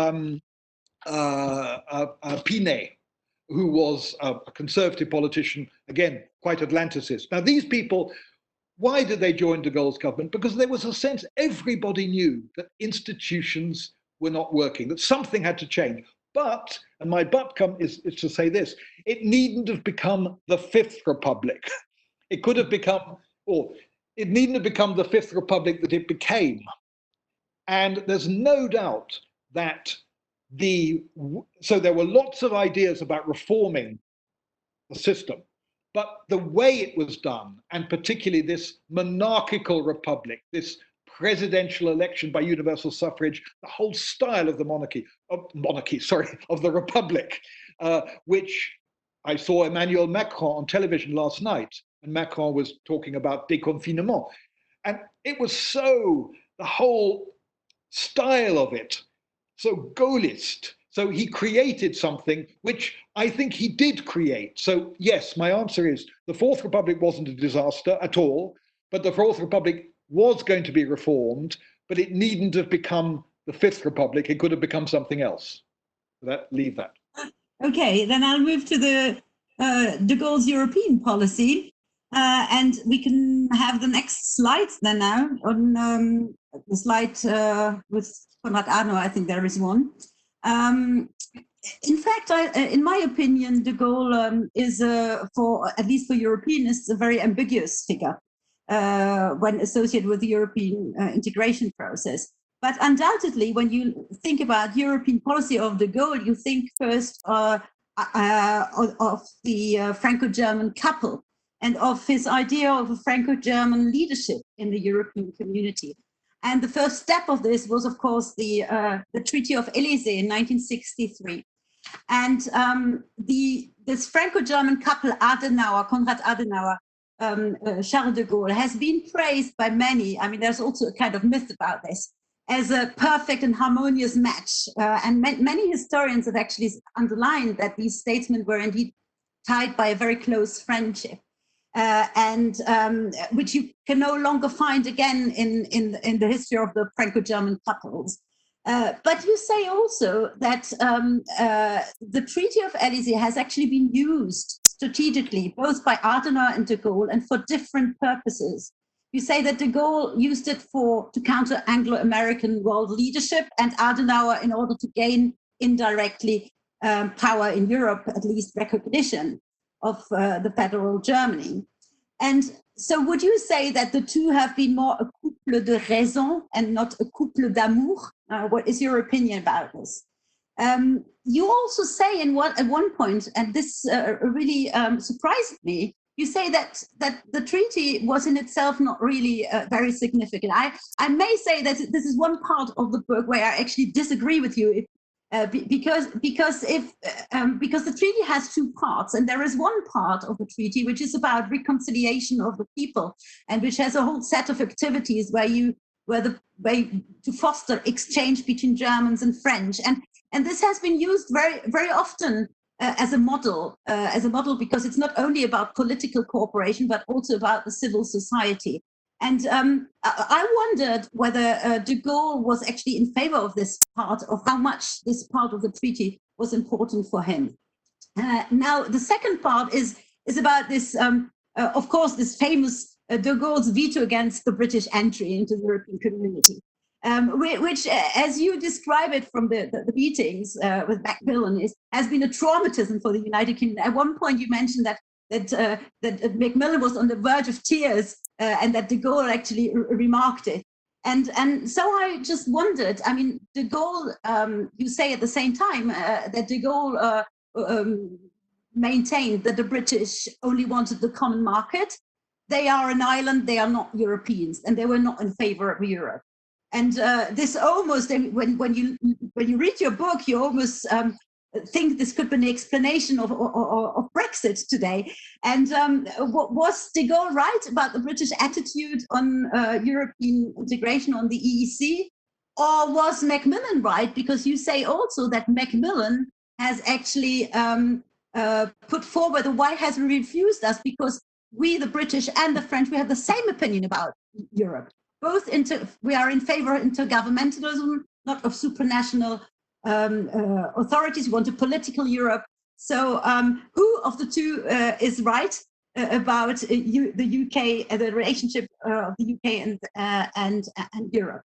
Pinet, who was a conservative politician, again, quite Atlanticist. Now, these people, why did they join de Gaulle's government? Because there was a sense everybody knew that institutions were not working, that something had to change. But, and my but is to say this, it needn't have become the Fifth Republic. It could have become, or it needn't have become the Fifth Republic that it became. And there's no doubt that so there were lots of ideas about reforming the system, but the way it was done, and particularly this monarchical republic, this presidential election by universal suffrage, the whole style of the of the republic, which I saw Emmanuel Macron on television last night, and Macron was talking about déconfinement. And it was so, the whole style of it, so Gaullist. So he created something which I think he did create. So yes, my answer is the Fourth Republic wasn't a disaster at all, but the Fourth Republic was going to be reformed, but it needn't have become the Fifth Republic. It could have become something else. Leave that. Okay, then I'll move to the de Gaulle's European policy. And we can have the next slides then now on the slide with Konrad Adenauer. I think there is one. In fact, in my opinion, de Gaulle is, for at least for Europeanists, a very ambiguous figure when associated with the European integration process. But undoubtedly, when you think about European policy of de Gaulle, you think first of the Franco-German couple, and of his idea of a Franco-German leadership in the European community. And the first step of this was, of course, the Treaty of Alizee in 1963. And this Franco-German couple, Konrad Adenauer, Charles de Gaulle, has been praised by many. I mean, there's also a kind of myth about this, as a perfect and harmonious match. And many historians have actually underlined that these statesmen were indeed tied by a very close friendship. Which you can no longer find again in the history of the Franco-German couples. But you say also that the Treaty of Alizee has actually been used strategically, both by Adenauer and de Gaulle, and for different purposes. You say that de Gaulle used it to counter Anglo-American world leadership, and Adenauer in order to gain indirectly power in Europe, at least recognition of the federal Germany. And so would you say that the two have been more a couple de raison and not a couple d'amour? What is your opinion about this? You also say at one point, and this really surprised me, you say that the treaty was in itself not really very significant. I may say that this is one part of the book where I actually disagree with you, because the treaty has two parts, and there is one part of the treaty which is about reconciliation of the people, and which has a whole set of activities to foster exchange between Germans and French, and this has been used very, very often as a model because it's not only about political cooperation but also about the civil society. And I wondered whether de Gaulle was actually in favor of this part, of how much this part of the treaty was important for him. Now, the second part is about this, of course, this famous de Gaulle's veto against the British entry into the European community, which, as you describe it from the meetings with Macmillan, has been a traumatism for the United Kingdom. At one point, you mentioned that Macmillan was on the verge of tears, and that de Gaulle actually remarked it. And so I just wondered, I mean, de Gaulle, you say at the same time that de Gaulle maintained that the British only wanted the common market. They are an island, they are not Europeans, and they were not in favor of Europe. And this almost, when you read your book, you almost think this could be an explanation of Brexit today. And was de Gaulle right about the British attitude on European integration on the EEC? Or was Macmillan right? Because you say also that Macmillan has actually put forward, why has he refused us? Because we, the British and the French, we have the same opinion about Europe. Both we are in favor of intergovernmentalism, not of supranational authorities. We want a political Europe. So who of the two is right about the UK, the relationship of the UK and Europe?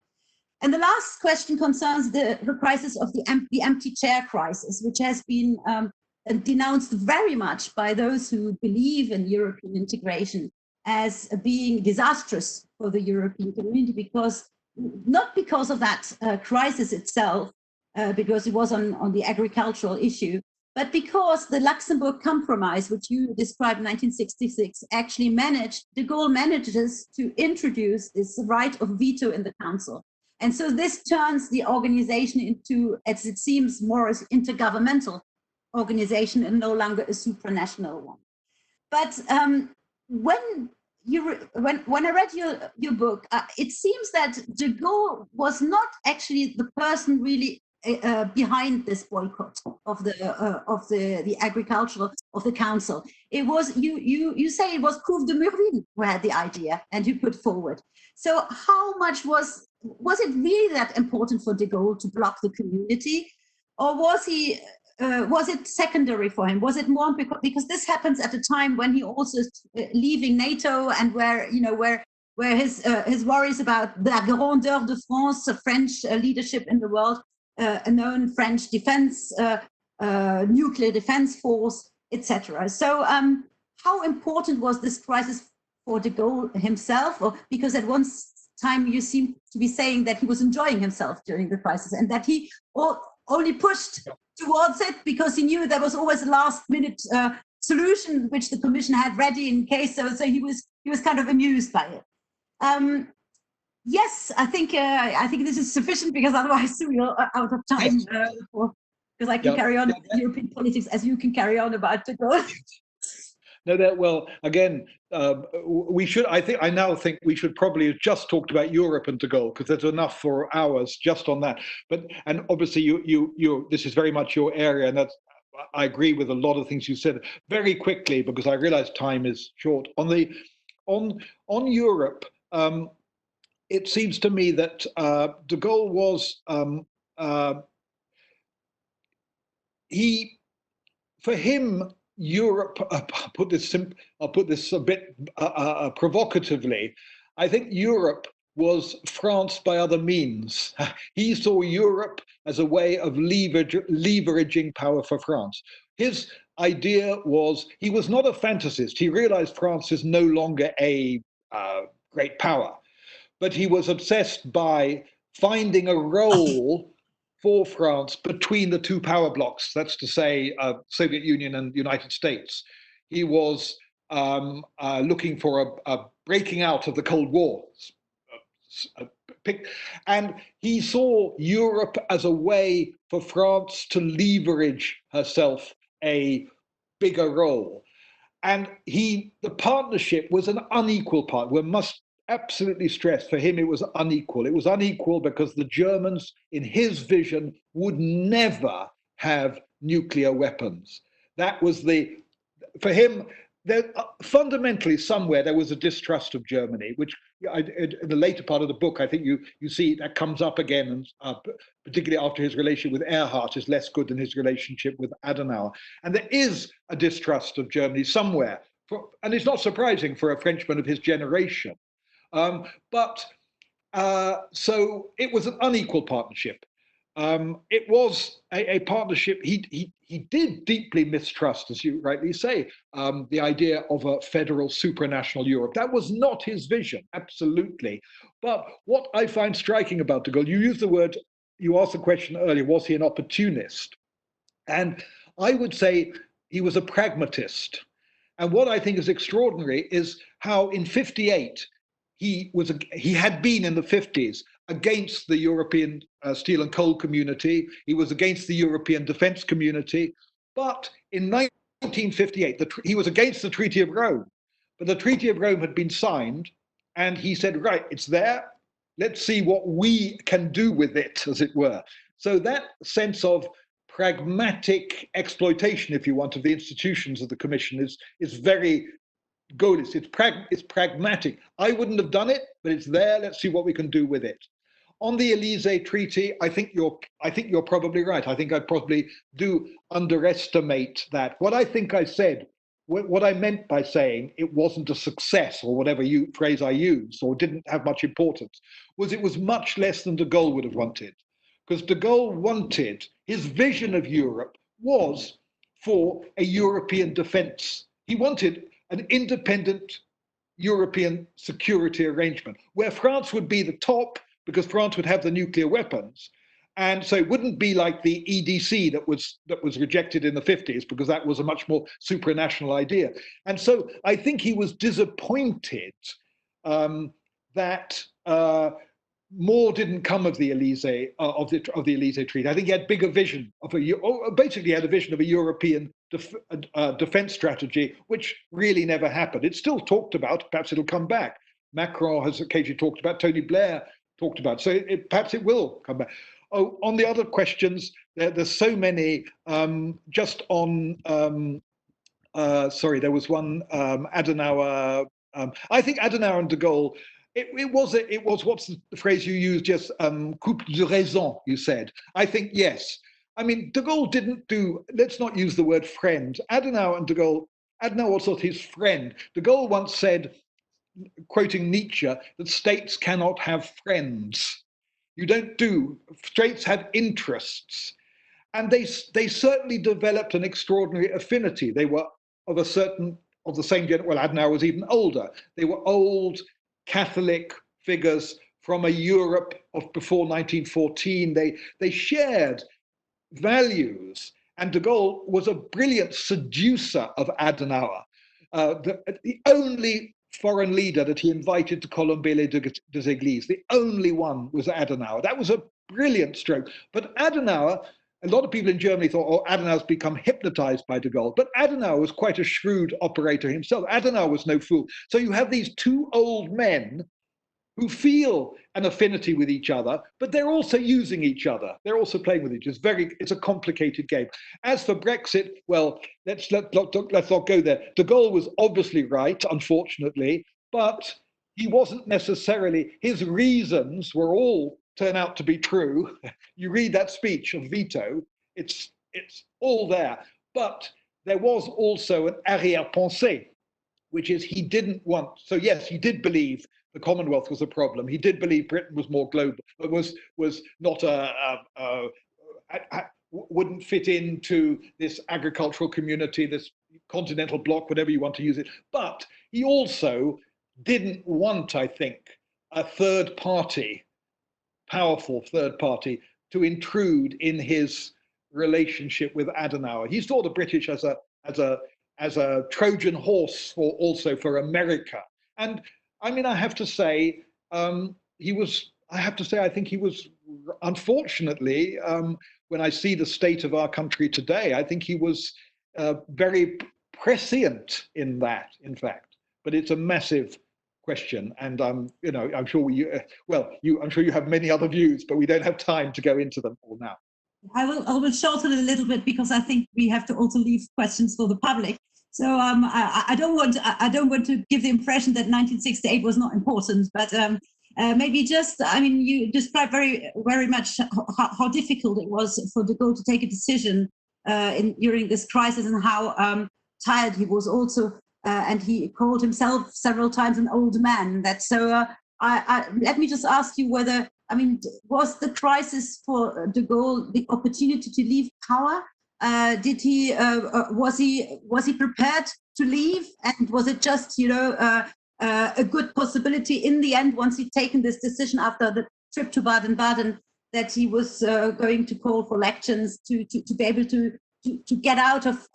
And the last question concerns the crisis of the empty chair crisis, which has been denounced very much by those who believe in European integration as being disastrous for the European community, because not because of that crisis itself, because it was on the agricultural issue, but because the Luxembourg Compromise, which you described in 1966, actually de Gaulle manages to introduce this right of veto in the council. And so this turns the organization into, as it seems, more as intergovernmental organization and no longer a supranational one. But when I read your book, it seems that de Gaulle was not actually the person really behind this boycott of the agricultural of the council. It was you say it was Coup de Murville who had the idea and who put forward. So how much was it really that important for de Gaulle to block the community, or was it secondary for him? Was it more because this happens at a time when he also is leaving NATO, and where his worries about la grandeur de France, French leadership in the world, a known French defense, nuclear defense force, etc. So how important was this crisis for de Gaulle himself? Or because at one time you seem to be saying that he was enjoying himself during the crisis, and that he only pushed towards it because he knew there was always a last-minute solution which the Commission had ready in case. So he was kind of amused by it. Yes, I think this is sufficient, because otherwise we're out of time. Because I can carry on European politics as you can carry on about de Gaulle. No, well, again, we should. I now think we should probably have just talked about Europe and de Gaulle, because there's enough for hours just on that. And obviously, this is very much your area, and I agree with a lot of things you said. Very quickly, because I realize time is short. On Europe, it seems to me that de Gaulle was for him. Europe, I'll put this a bit provocatively, I think Europe was France by other means. He saw Europe as a way of leveraging power for France. His idea was, he was not a fantasist. He realized France is no longer a great power, but he was obsessed by finding a role for France between the two power blocks, that's to say, Soviet Union and United States. He was looking for a breaking out of the Cold War. And he saw Europe as a way for France to leverage herself a bigger role. And the partnership was an unequal part. We must absolutely stress, for him it was unequal. It was unequal because the Germans, in his vision, would never have nuclear weapons. That was for him, fundamentally somewhere there was a distrust of Germany, which in the later part of the book, I think you see that comes up again, and particularly after his relationship with Erhard is less good than his relationship with Adenauer. And there is a distrust of Germany somewhere, and it's not surprising for a Frenchman of his generation. So it was an unequal partnership. It was a partnership. He did deeply mistrust, as you rightly say, the idea of a federal supranational Europe. That was not his vision, absolutely. But what I find striking about de Gaulle, you asked the question earlier, was he an opportunist? And I would say he was a pragmatist. And what I think is extraordinary is how in 1958, he had been in the 50s against the European steel and coal community. He was against the European defense community. But in 1958, he was against the Treaty of Rome. But the Treaty of Rome had been signed, and he said, right, it's there. Let's see what we can do with it, as it were. So that sense of pragmatic exploitation, if you want, of the institutions of the Commission is very Gaullist. It's pragmatic. I wouldn't have done it, but it's there. Let's see what we can do with it. On the Alizee Treaty, I think you're probably right. I think I probably do underestimate that. What I think I said, what I meant by saying it wasn't a success, or whatever phrase I used, or didn't have much importance, was it was much less than de Gaulle would have wanted. Because de Gaulle wanted, his vision of Europe was for a European defense. He wanted an independent European security arrangement where France would be the top, because France would have the nuclear weapons. And so it wouldn't be like the EDC that was rejected in the 50s, because that was a much more supranational idea. And so I think he was disappointed that more didn't come of the Alizee of the Alizee Treaty. I think he had bigger vision of basically had a vision of a European defense strategy, which really never happened. It's still talked about. Perhaps it'll come back. Macron has occasionally talked about. Tony Blair talked about. So perhaps it will come back. Oh, on the other questions, there's so many. Just on, sorry, there was one, Adenauer. I think Adenauer and de Gaulle. It was what's the phrase you used? Just couple de raison. You said. I think yes. I mean, de Gaulle didn't do. Let's not use the word friend. Adenauer and de Gaulle. Adenauer was sort of his friend. De Gaulle once said, quoting Nietzsche, that states cannot have friends. You don't do. States have interests, and they certainly developed an extraordinary affinity. They were of the same generation. Well, Adenauer was even older. They were old Catholic figures from a Europe of before 1914. They shared values, and de Gaulle was a brilliant seducer of Adenauer. The only foreign leader that he invited to Colombe des Églises, the only one, was Adenauer. That was a brilliant stroke. But Adenauer, a lot of people in Germany thought, oh, Adenauer's become hypnotized by de Gaulle. But Adenauer was quite a shrewd operator himself. Adenauer was no fool. So you have these two old men who feel an affinity with each other, but they're also using each other. They're also playing with each other. It's a complicated game. As for Brexit, well, let's not go there. De Gaulle was obviously right, unfortunately, but he wasn't necessarily, his reasons were all turn out to be true. You read that speech of veto, it's all there. But there was also an arrière-pensée, which is he didn't want, so yes, he did believe the Commonwealth was a problem. He did believe Britain was more global, was not wouldn't fit into this agricultural community, this continental bloc, whatever you want to use it. But he also didn't want, I think, a third party, powerful third party, to intrude in his relationship with Adenauer. He saw the British as a Trojan horse for America. And I mean, I have to say, I think he was, unfortunately, when I see the state of our country today, I think he was very prescient in that, in fact. But it's a massive question, and I'm sure I'm sure you have many other views, but we don't have time to go into them all now. I will shorten it a little bit, because I think we have to also leave questions for the public. So I don't want to give the impression that 1968 was not important, but maybe just, I mean, you described very much how difficult it was for de Gaulle to take a decision during this crisis, and how tired he was also, and he called himself several times an old man. Let me just ask you whether, I mean, was the crisis for de Gaulle the opportunity to leave power? Was he prepared to leave, and was it just a good possibility in the end, once he'd taken this decision after the trip to Baden-Baden, that he was going to call for elections to be able to get out of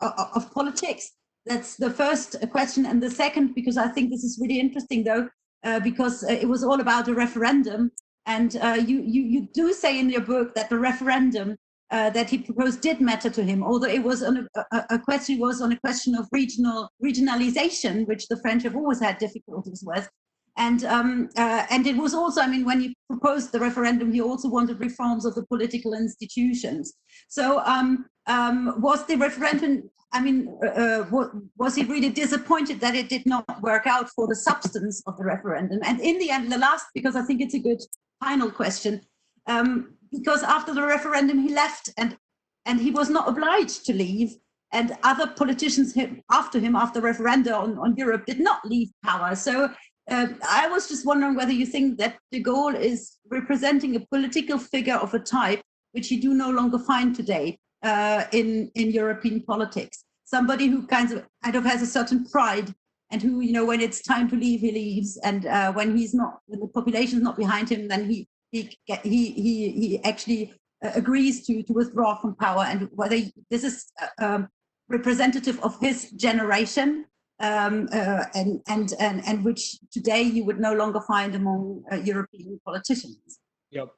politics? That's the first question. And the second, because I think this is really interesting though, because it was all about a referendum. And you do say in your book that the referendum that he proposed did matter to him, although it was on a question of regionalization, which the French have always had difficulties with. And it was also, I mean, when he proposed the referendum, he also wanted reforms of the political institutions. So was the referendum, I mean, was he really disappointed that it did not work out for the substance of the referendum? And in the end, the last, because I think it's a good final question, because after the referendum he left, and he was not obliged to leave, and other politicians after him, after referenda on Europe, did not leave power. So I was just wondering whether you think that de Gaulle is representing a political figure of a type which you do no longer find today in European politics. Somebody who kind of has a certain pride, and who, you know, when it's time to leave, he leaves, and when the population is not behind him, then he actually agrees to withdraw from power. And whether this is representative of his generation, and which today you would no longer find among European politicians. Yep.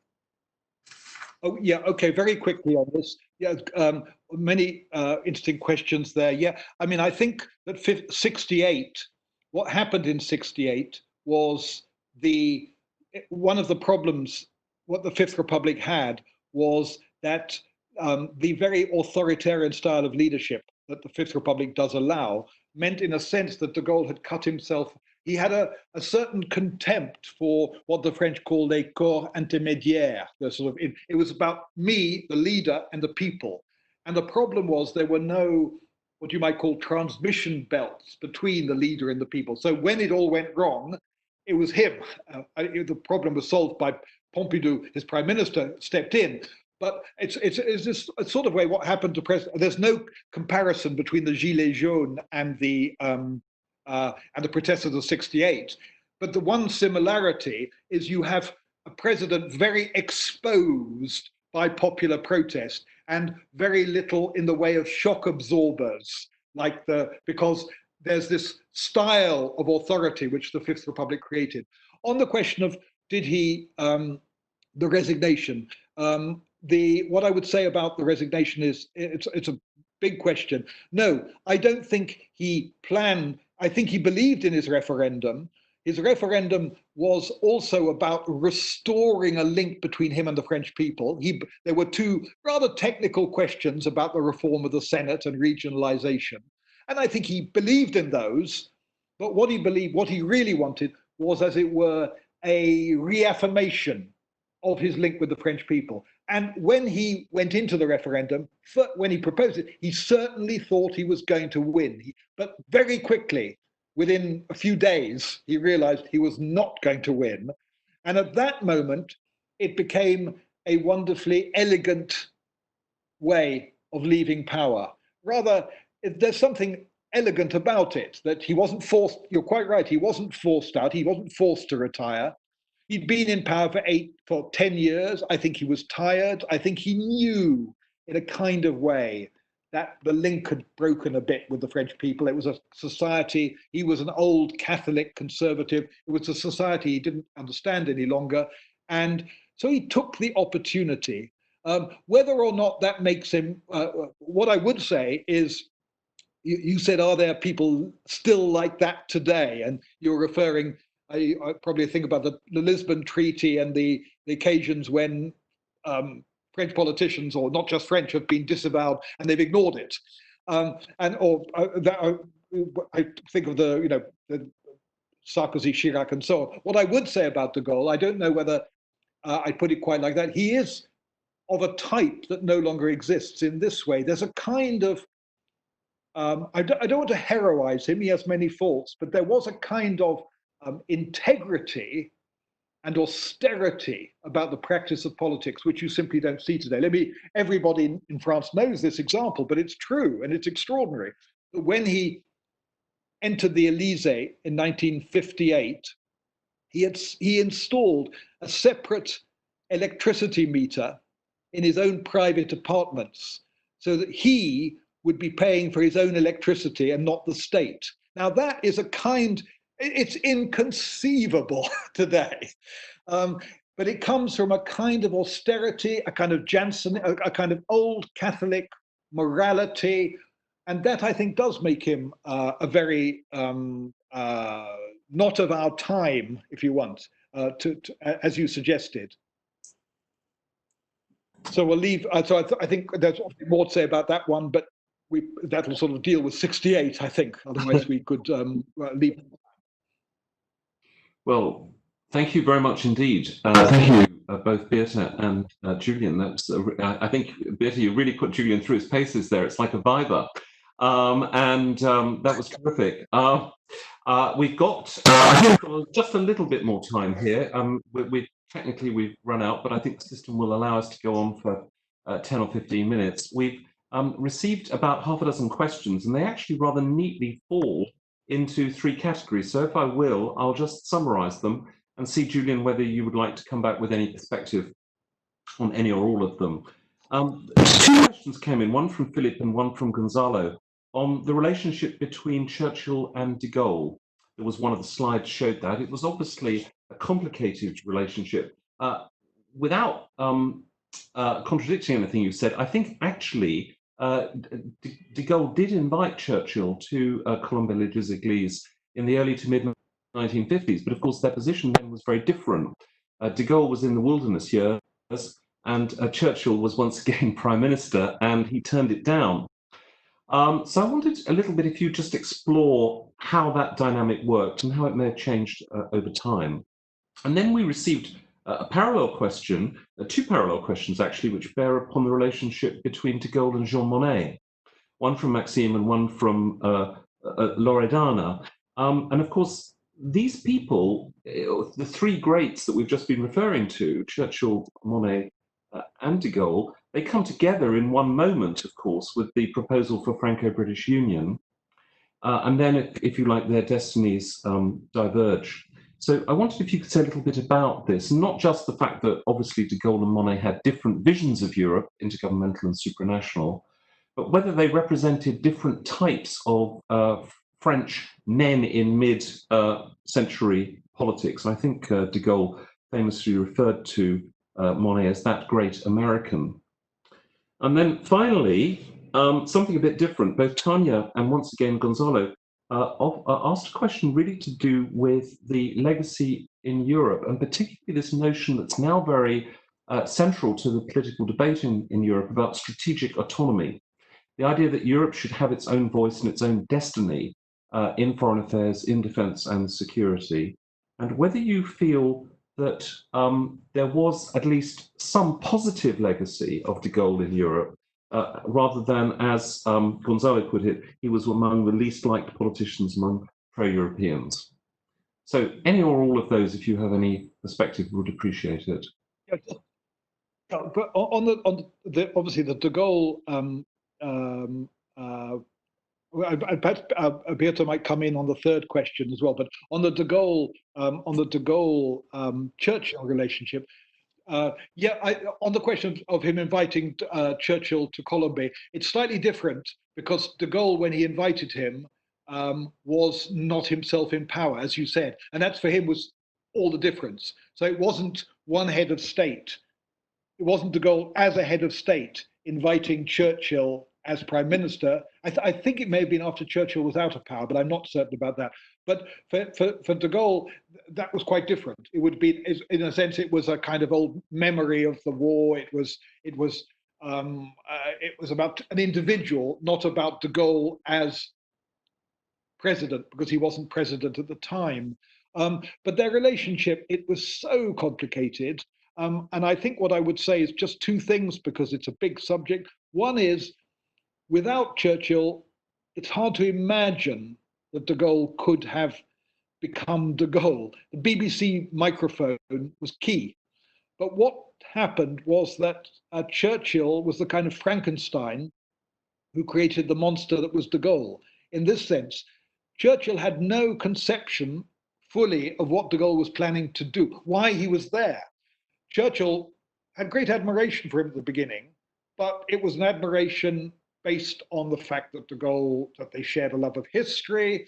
Oh, yeah. Okay. Very quickly on this. Yeah. Many interesting questions there. Yeah. I mean, I think that 68. What happened in 68 was one of the problems. What the Fifth Republic had was that the very authoritarian style of leadership that the Fifth Republic does allow meant, in a sense, that de Gaulle had cut himself. He had a certain contempt for what the French call les corps intermédiaires. It was about me, the leader, and the people. And the problem was there were no, what you might call, transmission belts between the leader and the people. So when it all went wrong, it was him. The problem was solved by Pompidou. His prime minister stepped in. But it's this sort of way what happened to President. There's no comparison between the Gilets jaunes and the protesters of '68. But the one similarity is you have a president very exposed by popular protest and very little in the way of shock absorbers, because there's this style of authority which the Fifth Republic created. On the question of did he the resignation. What I would say about the resignation is it's a big question. No, I don't think he planned. I think he believed in his referendum. His referendum was also about restoring a link between him and the French people. There were two rather technical questions about the reform of the Senate and regionalization. And I think he believed in those, but what he really wanted was, as it were, a reaffirmation of his link with the French people. And when he went into the referendum, when he proposed it, he certainly thought he was going to win. But very quickly, within a few days, he realized he was not going to win. And at that moment, it became a wonderfully elegant way of leaving power. Rather, there's something elegant about it, that he wasn't forced, you're quite right, he wasn't forced out, he wasn't forced to retire. He'd been in power for 10 years. I think he was tired. I think he knew in a kind of way that the link had broken a bit with the French people. It was a society, he was an old Catholic conservative. It was a society he didn't understand any longer. And so he took the opportunity. Whether or not that makes him, what I would say is, you said, are there people still like that today? And you're referring, I probably think about the Lisbon Treaty and the occasions when French politicians, or not just French, have been disavowed and they've ignored it. I think of the Sarkozy, Chirac, and so on. What I would say about de Gaulle, I don't know whether I put it quite like that. He is of a type that no longer exists in this way. There's a kind of, I don't want to heroize him, he has many faults, but there was a kind of integrity and austerity about the practice of politics, which you simply don't see today. Everybody in France knows this example, but it's true and it's extraordinary. When he entered the Alizee in 1958, he installed a separate electricity meter in his own private apartments, so that he would be paying for his own electricity and not the state. Now that is a kind, it's inconceivable today. But it comes from a kind of austerity, a kind of Jansen, a kind of old Catholic morality, and that I think does make him a very not of our time, if you want, as you suggested. So we'll leave. So I think there's more to say about that one, but that will sort of deal with 68, I think. Otherwise, we could leave. Well, thank you very much indeed. Thank you, both Birte and Julian. That's I think, Birte, you really put Julian through his paces there. It's like a Viva. That was terrific. We've got just a little bit more time here. Technically we've run out, but I think the system will allow us to go on for 10 or 15 minutes. We've received about half a dozen questions, and they actually rather neatly fall into three categories. So if I will, I'll just summarize them and see, Julian, whether you would like to come back with any perspective on any or all of them. Two questions came in, one from Philip and one from Gonzalo, on the relationship between Churchill and de Gaulle. There was one of the slides showed that. It was obviously a complicated relationship. Without contradicting anything you said, I think actually de Gaulle did invite Churchill to Colombe-les Églises in the early to mid 1950s, but of course their position then was very different. De Gaulle was in the wilderness years, and Churchill was once again Prime Minister, and he turned it down. So I wanted a little bit if you just explore how that dynamic worked and how it may have changed over time. And then we received a parallel question, two parallel questions actually, which bear upon the relationship between de Gaulle and Jean Monnet, one from Maxime and one from Loredana. And of course, these people, the three greats that we've just been referring to, Churchill, Monnet, and de Gaulle, they come together in one moment, of course, with the proposal for Franco-British Union. And then, if you like, their destinies diverge. So I wondered if you could say a little bit about this, not just the fact that obviously de Gaulle and Monnet had different visions of Europe, intergovernmental and supranational, but whether they represented different types of French men in mid-century politics. I think de Gaulle famously referred to Monnet as that great American. And then finally, something a bit different. Both Tanya and once again Gonzalo asked a question really to do with the legacy in Europe, and particularly this notion that's now very central to the political debate in Europe about strategic autonomy. The idea that Europe should have its own voice and its own destiny in foreign affairs, in defense and security, and whether you feel that there was at least some positive legacy of de Gaulle in Europe, rather than, as Gonzalo put it, he was among the least liked politicians among pro-Europeans. So any or all of those, if you have any perspective, would appreciate it. But on the obviously the de Gaulle, perhaps Birte might come in on the third question as well. But on the de Gaulle, Churchill relationship, on the question of him inviting Churchill to Colombe, it's slightly different because de Gaulle, when he invited him, was not himself in power, as you said, and that's for him was all the difference. So it wasn't one head of state. It wasn't de Gaulle as a head of state inviting Churchill as prime minister. I think it may have been after Churchill was out of power, but I'm not certain about that. But for de Gaulle, that was quite different. It would be, in a sense, it was a kind of old memory of the war. It was about an individual, not about de Gaulle as president, because he wasn't president at the time. But their relationship, it was so complicated. And I think what I would say is just two things, because it's a big subject. One is, without Churchill, it's hard to imagine that de Gaulle could have become de Gaulle. The BBC microphone was key. But what happened was that Churchill was the kind of Frankenstein who created the monster that was de Gaulle. In this sense, Churchill had no conception fully of what de Gaulle was planning to do, why he was there. Churchill had great admiration for him at the beginning, but it was an admiration based on the fact that de Gaulle, that they shared a love of history.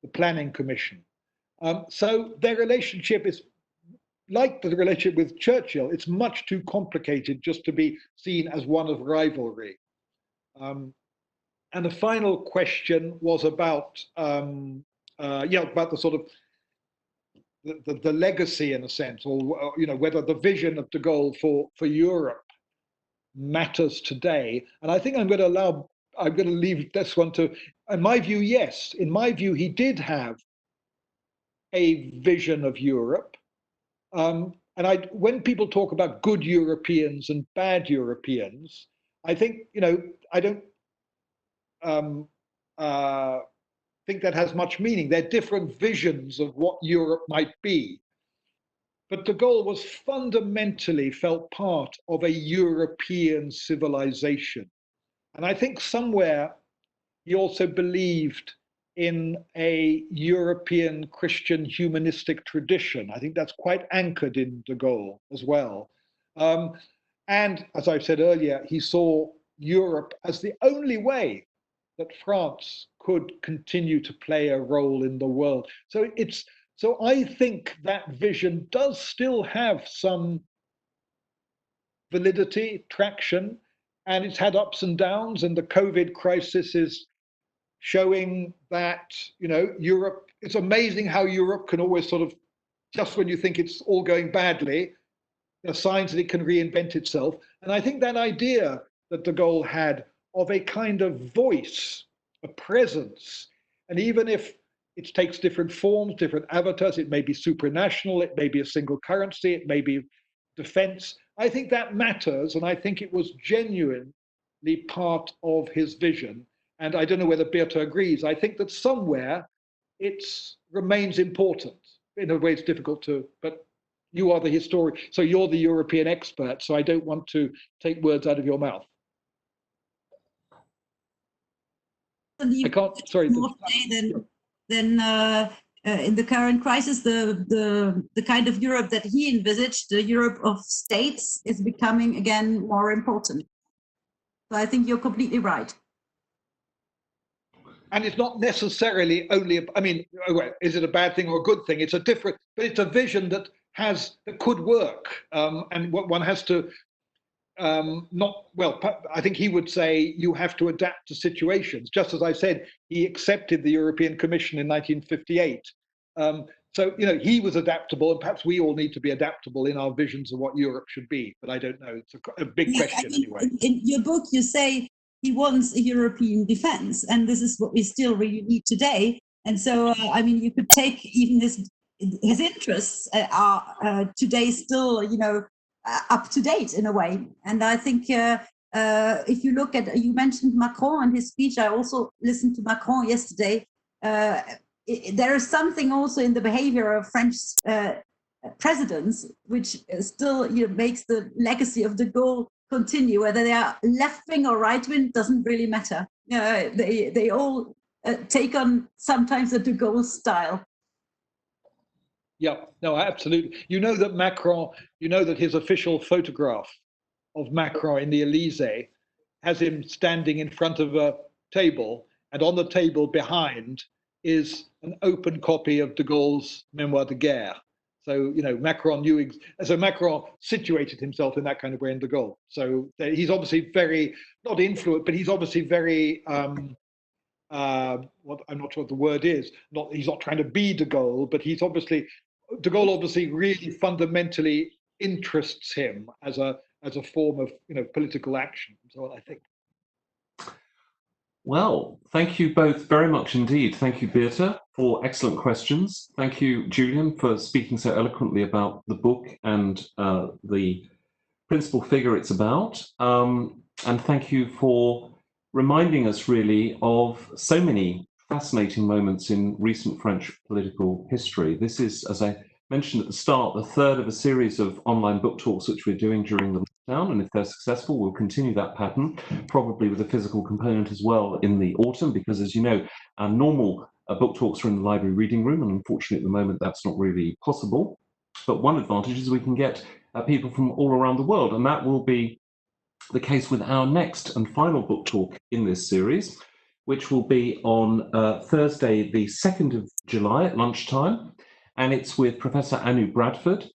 the Planning Commission. So their relationship is like the relationship with Churchill. It's much too complicated just to be seen as one of rivalry. And the final question was about, about the sort of the legacy, in a sense, or whether the vision of de Gaulle for Europe matters today. And I think I'm going to leave this one to, in my view, yes. In my view, he did have a vision of Europe. And when people talk about good Europeans and bad Europeans, I think, I don't think that has much meaning. They're different visions of what Europe might be. But de Gaulle was fundamentally felt part of a European civilization. And I think somewhere he also believed in a European Christian humanistic tradition. I think that's quite anchored in de Gaulle as well. And as I've said earlier, he saw Europe as the only way that France could continue to play a role in the world. So I think that vision does still have some validity, traction, and it's had ups and downs, and the COVID crisis is showing that, Europe, it's amazing how Europe can always sort of, just when you think it's all going badly, there are signs that it can reinvent itself. And I think that idea that de Gaulle had of a kind of voice, a presence, and even if it takes different forms, different avatars, it may be supranational, it may be a single currency, it may be defense, I think that matters, and I think it was genuinely part of his vision. And I don't know whether Birte agrees. I think that somewhere it remains important. In a way, it's difficult to, but you are the historian, so you're the European expert, so I don't want to take words out of your mouth. I can't, sorry. More than in the current crisis, the kind of Europe that he envisaged, the Europe of states, is becoming again more important. So I think you're completely right. And it's not necessarily only, is it a bad thing or a good thing? It's a different, but it's a vision that could work. And what one has to, I think he would say you have to adapt to situations. Just as I said, he accepted the European Commission in 1958. So, he was adaptable, and perhaps we all need to be adaptable in our visions of what Europe should be. But I don't know, it's a big question anyway. In your book, you say he wants a European defense, and this is what we still really need today. And so, you could take even his interests are today still, up to date in a way. And I think if you look at, you mentioned Macron and his speech, I also listened to Macron yesterday. There is something also in the behavior of French presidents, which still makes the legacy of de Gaulle continue. Whether they are left wing or right wing doesn't really matter. They all take on sometimes the de Gaulle style. Yeah, no, absolutely. That Macron, that his official photograph of Macron in the Alizee has him standing in front of a table, and on the table behind is an open copy of de Gaulle's Memoir de Guerre. So, Macron Macron situated himself in that kind of way in de Gaulle. So he's obviously very, not influenced, but he's obviously very, I'm not sure what the word is. He's not trying to be de Gaulle, but de Gaulle obviously really fundamentally interests him as a form of political action. So I think. Well, thank you both very much indeed. Thank you, Birte, for excellent questions. Thank you, Julian, for speaking so eloquently about the book and the principal figure it's about. And thank you for reminding us really of so many fascinating moments in recent French political history. This is, as I mentioned at the start, the third of a series of online book talks which we're doing during the lockdown, and if they're successful, we'll continue that pattern, probably with a physical component as well in the autumn, because as you know, our normal book talks are in the library reading room, and unfortunately at the moment that's not really possible. But one advantage is we can get people from all around the world, and that will be the case with our next and final book talk in this series, which will be on Thursday, the 2nd of July at lunchtime. And it's with Professor Anu Bradford.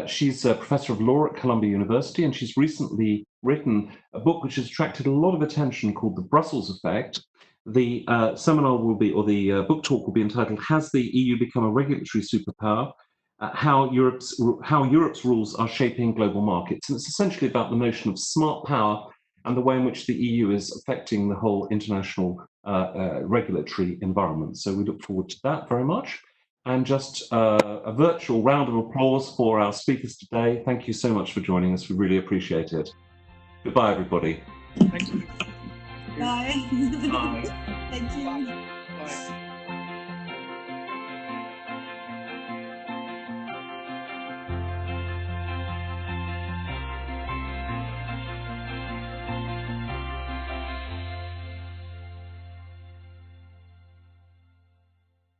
She's a professor of law at Columbia University, and she's recently written a book which has attracted a lot of attention called The Brussels Effect. The seminar will be, or the book talk will be entitled, Has the EU Become a Regulatory Superpower? How Europe's rules are shaping global markets. And it's essentially about the notion of smart power and the way in which the EU is affecting the whole international regulatory environment. So we look forward to that very much. And just a virtual round of applause for our speakers today. Thank you so much for joining us. We really appreciate it. Goodbye, everybody. Thank you. Bye. Bye. Thank you. Bye.